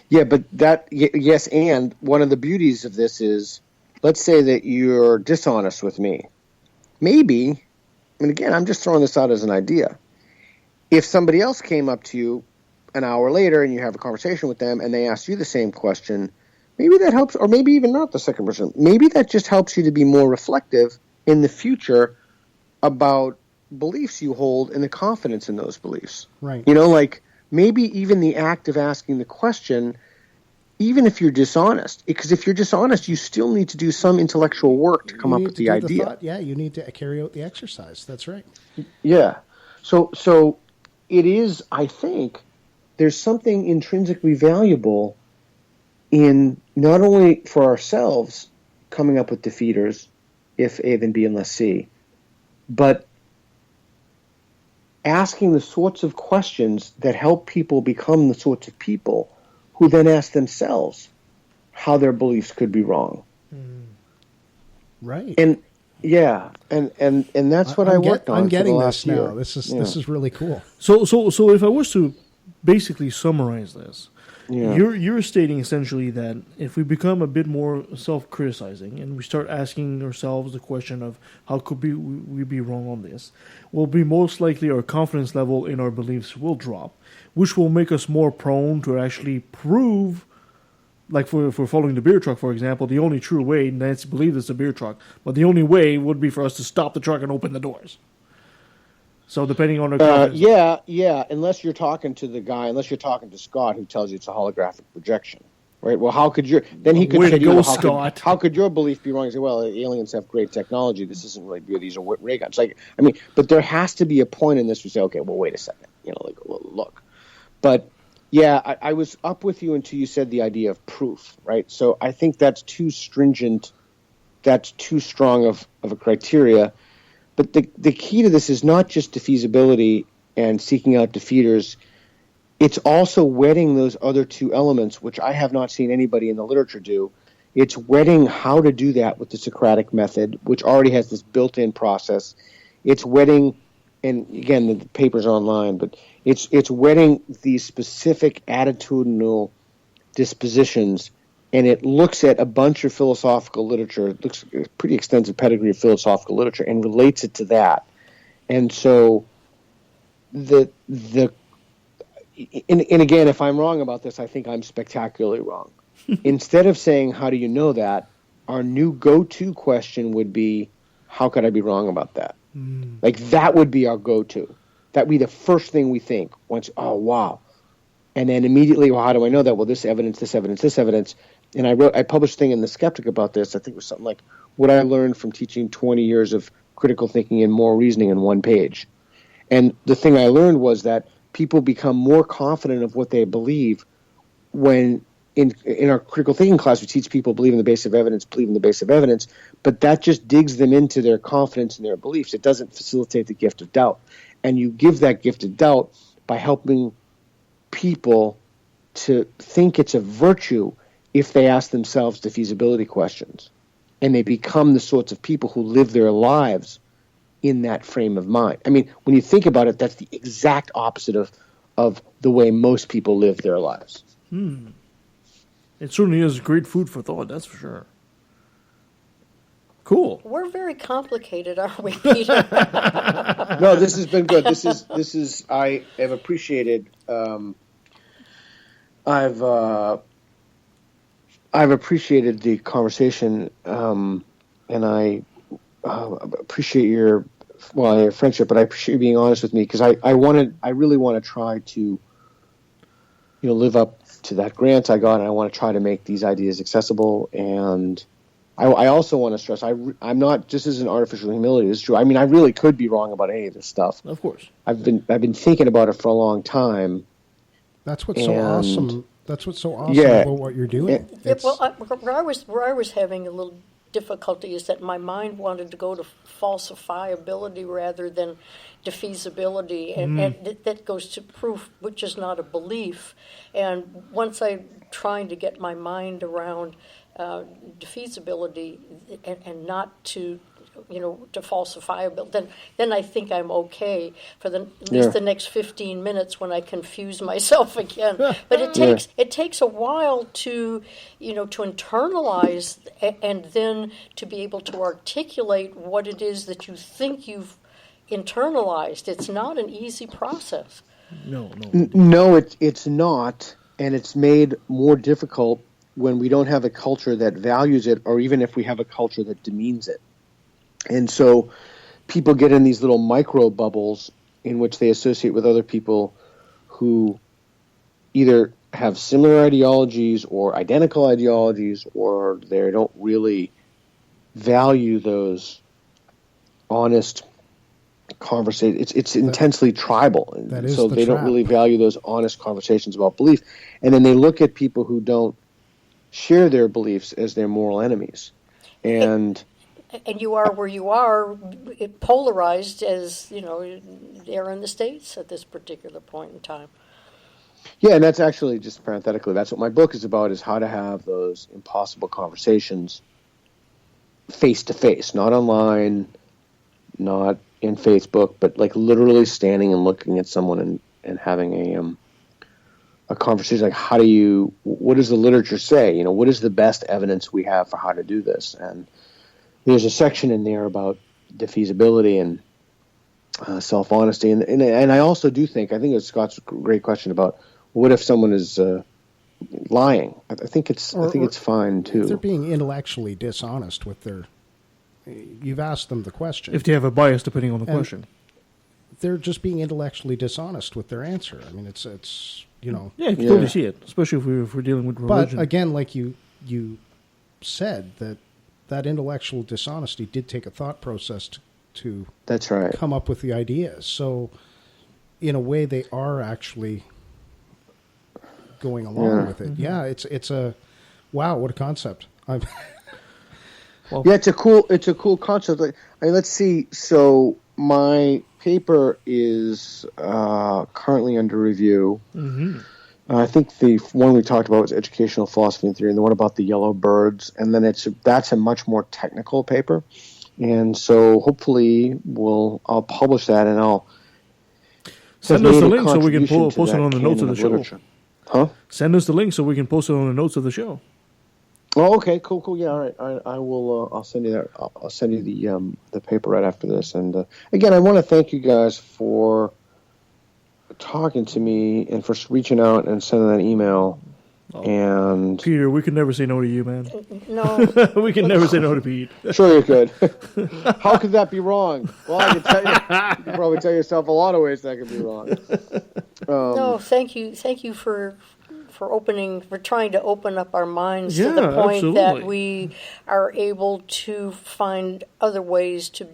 Yeah, but yes, and one of the beauties of this is, let's say that you're dishonest with me. Maybe, and again, I'm just throwing this out as an idea. If somebody else came up to you an hour later and you have a conversation with them and they ask you the same question, maybe that helps, or maybe even not the second person. Maybe that just helps you to be more reflective in the future about beliefs you hold and the confidence in those beliefs. Right. You know, like maybe even the act of asking the question, even if you're dishonest, because if you're dishonest, you still need to do some intellectual work to come up with the idea. You need to carry out the exercise. That's right. Yeah. So it is, I think, there's something intrinsically valuable in not only for ourselves coming up with defeaters, if A then B unless C, but asking the sorts of questions that help people become the sorts of people who then ask themselves how their beliefs could be wrong. Right. And yeah, and that's what I worked on. I'm getting this now. This is really cool. So if I was to basically summarize this, you're stating essentially that if we become a bit more self-criticizing and we start asking ourselves the question of how could we be wrong on this, will be most likely our confidence level in our beliefs will drop, which will make us more prone to actually prove, like for following the beer truck, for example, the only true way, Nancy believes it's a beer truck, but the only way would be for us to stop the truck and open the doors. So depending on our confidence. Yeah, unless you're talking to Scott, who tells you it's a holographic projection, right? Well, how could Scott. How could your belief be wrong? You say, well, aliens have great technology. This isn't really beer. These are ray guns. But there has to be a point in this where you say, okay, well, wait a second. Look. But yeah, I was up with you until you said the idea of proof, right? So I think that's too stringent. That's too strong of a criteria. But the key to this is not just defeasibility and seeking out defeaters. It's also wedding those other two elements, which I have not seen anybody in the literature do. It's wedding how to do that with the Socratic Method, which already has this built-in process. It's wedding, and again, the paper's online, but it's wedding these specific attitudinal dispositions, and it looks at a bunch of philosophical literature. It looks at a pretty extensive pedigree of philosophical literature and relates it to that. And so and again, if I'm wrong about this, I think I'm spectacularly wrong. Instead of saying, how do you know that, our new go-to question would be, how could I be wrong about that? Like, that would be our go-to. That would be the first thing we think once, oh, wow. And then immediately, well, how do I know that? Well, this evidence. And I published a thing in The Skeptic about this. I think it was something like what I learned from teaching 20 years of critical thinking and moral reasoning in one page. And the thing I learned was that people become more confident of what they believe when in our critical thinking class we teach people believe in the base of evidence, but that just digs them into their confidence in their beliefs. It doesn't facilitate the gift of doubt. And you give that gift of doubt by helping people to think it's a virtue if they ask themselves defeasibility questions. And they become the sorts of people who live their lives in that frame of mind. I mean, when you think about it, that's the exact opposite of the way most people live their lives. It certainly is great food for thought, that's for sure. Cool. We're very complicated, aren't we, Peter? No, this has been good. This is I have appreciated I've appreciated the conversation, and I appreciate your friendship, but I appreciate you being honest with me, because I really want to try to live up to that grant I got, and I want to try to make these ideas accessible. And I also want to stress I'm not just as an artificial humility. It's true. I mean, I really could be wrong about any of this stuff. Of course, I've been thinking about it for a long time. That's what's so awesome. That's what's so awesome about what you're doing. Where I was having a little difficulty is that my mind wanted to go to falsifiability rather than defeasibility, and that goes to proof, which is not a belief. And once I'm trying to get my mind around defeasibility and not to to falsifiability, then I think I'm okay for at least the next 15 minutes when I confuse myself again. But it takes a while to internalize and then to be able to articulate what it is that you think you've internalized. It's not an easy process. No, it's not, and it's made more difficult when we don't have a culture that values it, or even if we have a culture that demeans it. And so people get in these little micro bubbles in which they associate with other people who either have similar ideologies or identical ideologies, or they don't really value those honest conversations. It's intensely tribal. So they don't really value those honest conversations about belief. And then they look at people who don't share their beliefs as their moral enemies. And you are where you are, polarized as, they're in the States at this particular point in time. Yeah, and that's actually, just parenthetically, that's what my book is about, is how to have those impossible conversations face-to-face, not online, not in Facebook, but like literally standing and looking at someone and having a conversation. Like, what does the literature say? What is the best evidence we have for how to do this? And there's a section in there about defeasibility and self-honesty. And I also do think, I think it's Scott's great question about what if someone is lying? I think it's fine too. If they're being intellectually dishonest with their, you've asked them the question. If they have a bias depending on the question. They're just being intellectually dishonest with their answer. I mean, it's Yeah, you can totally see it, especially if we're dealing with religion. But again, like you said, that intellectual dishonesty did take a thought process to that's right. come up with the ideas. So in a way, they are actually going along with it. Mm-hmm. Yeah, it's a wow, what a concept. It's a cool concept. Let's see. So my paper is currently under review. Mm-hmm. I think the one we talked about was educational philosophy and theory, and the one about the yellow birds, and then that's a much more technical paper. And so hopefully I'll publish that, and I'll send us the link so we can post it on the notes of the show. Literature. Huh? Send us the link so we can post it on the notes of the show. Oh, okay, cool. Yeah, all right. I will. I'll send you that. I'll send you the paper right after this. And again, I want to thank you guys for talking to me and for reaching out and sending that email. And Peter, we could never say no to you, man. No, we can never say no to Pete. Sure, you could. How could that be wrong? Well, I can tell you. You can probably tell yourself a lot of ways that could be wrong. No, thank you for trying to open up our minds to the point that we are able to find other ways to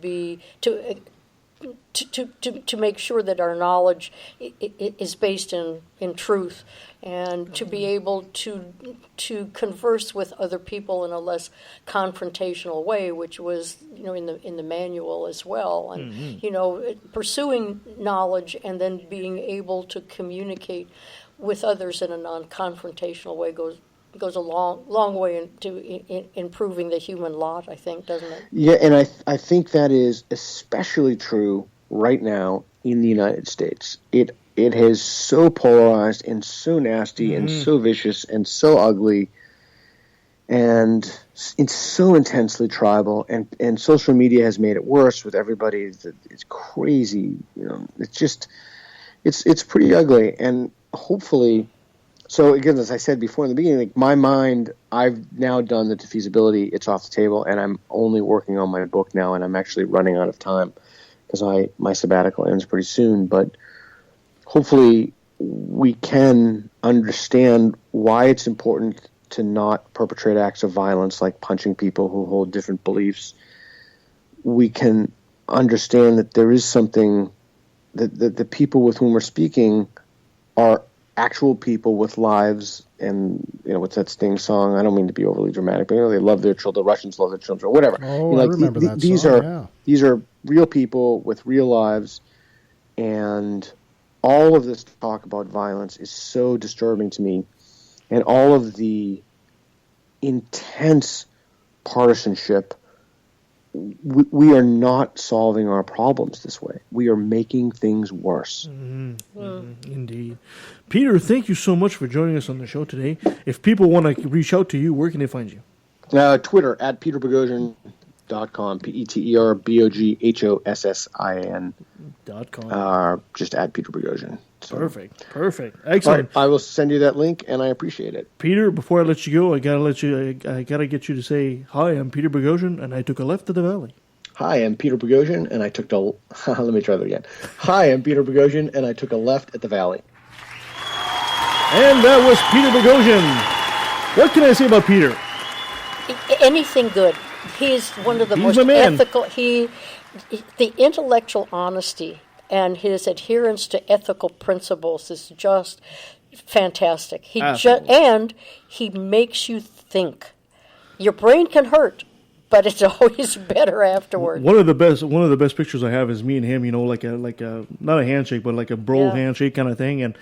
make sure that our knowledge is based in truth, and to be able to converse with other people in a less confrontational way, which was in the manual as well, and pursuing knowledge and then being able to communicate with others in a non-confrontational way goes a long way into improving the human lot, I think, doesn't it? Yeah, and I think that is especially true right now in the United States. It has so polarized and so nasty and so vicious and so ugly, and it's so intensely tribal, and social media has made it worse with everybody. It's crazy, it's pretty ugly, and hopefully, so again, as I said before in the beginning, like my mind, I've now done the defeasibility, it's off the table, and I'm only working on my book now, and I'm actually running out of time because my sabbatical ends pretty soon, but hopefully we can understand why it's important to not perpetrate acts of violence like punching people who hold different beliefs. We can understand that there is something that the people with whom we're speaking are actual people with lives, and what's that Sting song? I don't mean to be overly dramatic, but they love their children. The Russians love their children, whatever. Oh, I remember that these song. These are real people with real lives, and all of this talk about violence is so disturbing to me, and all of the intense partisanship we are not solving our problems this way. We are making things worse. Indeed. Peter, thank you so much for joining us on the show today. If people want to reach out to you, where can they find you? Twitter, at peterboghossian.com, PeterBoghossian.com. Just at Peter Boghossian. So. Perfect. Excellent. Right, I will send you that link, and I appreciate it. Peter, before I let you go, I gotta get you to say, hi, I'm Peter Boghossian, and I took a left at the valley. Hi, I'm Peter Boghossian, and I took let me try that again. Hi, I'm Peter Boghossian, and I took a left at the valley. And that was Peter Boghossian. What can I say about Peter? Anything good. He's one of the most ethical. The intellectual honesty and his adherence to ethical principles is just fantastic. And he makes you think. Your brain can hurt, but it's always better afterward. One of the best pictures I have is me and him. Like a not a handshake, but like a bro handshake kind of thing, and.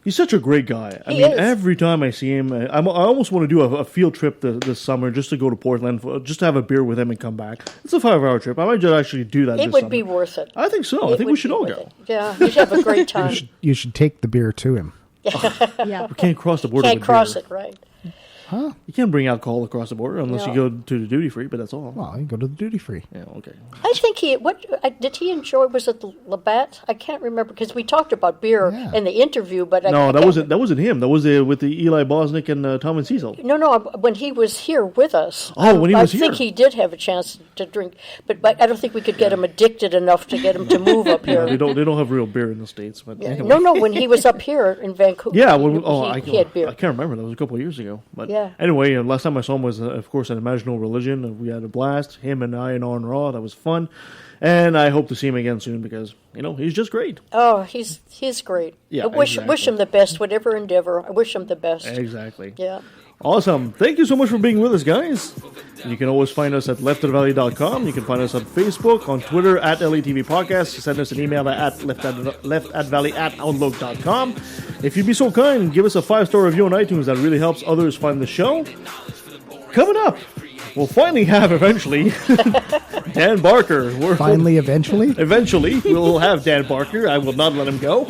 He's such a great guy. I mean, every time I see him, I almost want to do a field trip this summer just to go to Portland, just to have a beer with him and come back. It's a 5-hour trip. I might just actually do that. It would be worth it. I think so. I think we should all go. Yeah, you'd have a great time. You should take the beer to him. Yeah, we can't cross the border. Can't cross it, right? Huh? You can't bring alcohol across the border unless you go to the duty free, but that's all. Well, you go to the duty free. Yeah, okay. I think did he enjoy? Was it the Labatt? I can't remember because we talked about beer in the interview, but that wasn't him. That was with the Eli Bosnick and Tom and Cecil. No, when he was here with us. Oh, when he was here, I think he did have a chance to drink, but I don't think we could get him addicted enough to get him to move up here. They don't have real beer in the States, but anyway. No, when he was up here in Vancouver, he had beer. I can't remember. That was a couple of years ago, but anyway. Last time I saw him was, of course, an Imaginal Religion. We had a blast. Him and I and on Raw. That was fun. And I hope to see him again soon because, he's just great. Oh, he's great. Yeah, I wish him the best, whatever endeavor. I wish him the best. Exactly. Yeah. Awesome. Thank you so much for being with us, guys. You can always find us at leftatthevalley.com. You can find us on Facebook, on Twitter, at LATV Podcast. Send us an email at leftatvalley@outlook.com. If you'd be so kind, give us a 5-star review on iTunes. That really helps others find the show. Coming up, we'll finally have, eventually, Dan Barker. Eventually, we'll have Dan Barker. I will not let him go.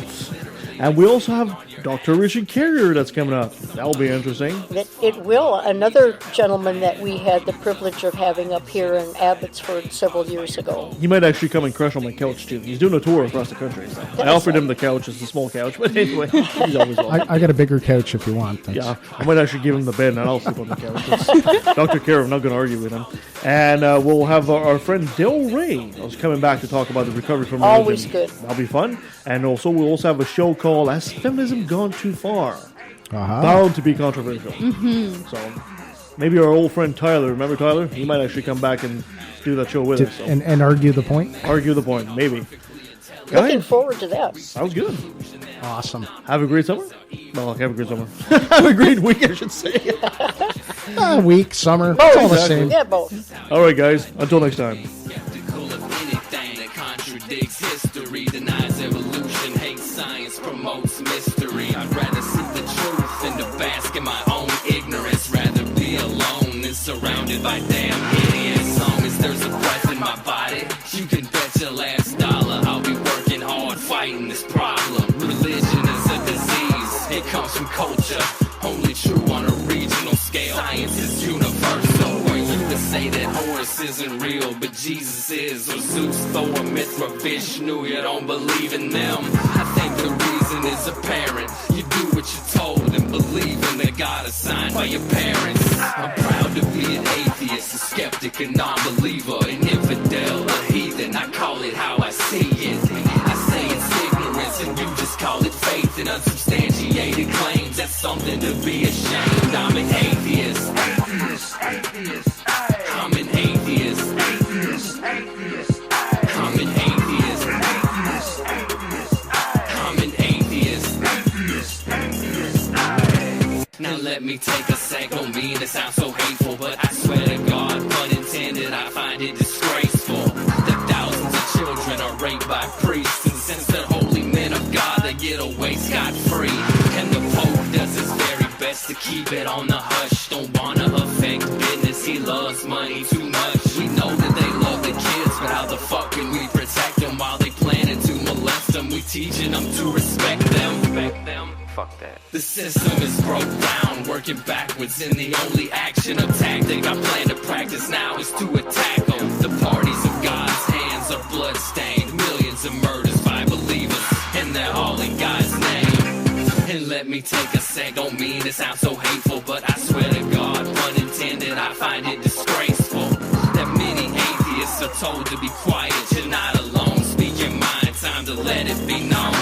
And we also have Dr. Richard Carrier that's coming up. That'll be interesting. It will. Another gentleman that we had the privilege of having up here in Abbotsford several years ago. He might actually come and crash on my couch, too. He's doing a tour across the country. So. I offered him the couch. It's a small couch, but anyway, he's always welcome. I got a bigger couch if you want. Yeah, I might actually give him the bed, and I'll sleep on the couch. Dr. Carrier, I'm not going to argue with him. And we'll have our friend Del Ray who's coming back to talk about the recovery from religion. Always good. That'll be fun. And we'll also have a show called Has Feminism Gone Too Far? Bound to be controversial. Mm-hmm. So maybe our old friend Tyler, remember Tyler? He might actually come back and do that show with us. So. And argue the point? Argue the point, maybe. Looking forward to that. Sounds good. Awesome. Have a great summer. Well, have a great summer. Have a great week, I should say. Week, summer, both. It's all the same. Yeah, both. All right, guys. Until next time. Promotes mystery. I'd rather see the truth than to bask in my own ignorance. Rather be alone than surrounded by damn idiots. As long as there's a breath in my body, you can bet your last dollar I'll be working hard fighting this problem. Religion is a disease. It comes from culture. Only true on a regional scale. Science is universal. Were you to say that Horus isn't real, but Jesus is, or Zeus, Thor, Mithra, Vishnu, you don't believe in them? I think the reason is apparent. You do what you're told and believe in the God assigned by your parents. I'm proud to be an atheist, a skeptic, a non-believer, an infidel, a heathen. I call it how I see it. I say it's ignorance and you just call it faith and unsubstantiated claims. That's something to be ashamed. I'm an atheist. I'm an atheist. I'm an atheist. I'm an atheist. Now let me take a sec. Don't mean to sound so hateful, but I swear to God, pun intended, I find it disgraceful that thousands of children are raped by priests, and since they're holy men of God, they get away scot-free. And the Pope does his very best to keep it on the hush. Don't wanna affect business, he loves money too much. We know that they telling them to respect them. Fuck that. The system is broke down, working backwards, and the only action or tactic I plan to practice now is to attack them. The parties of God's hands are bloodstained, millions of murders by believers, and they're all in God's name. And let me take a sec, don't mean to sound so hateful, but I swear to God, pun intended, I find it disgraceful that many atheists are told to be quiet. You're not alone, speak your mind, time to let it be known.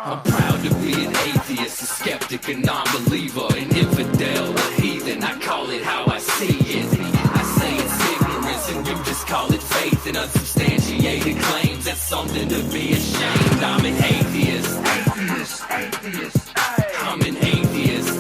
I'm proud to be an atheist, a skeptic, a non-believer, an infidel, a heathen. I call it how I see it. I say it's ignorance and you just call it faith and unsubstantiated claims. That's something to be ashamed. I'm an atheist. I'm an atheist.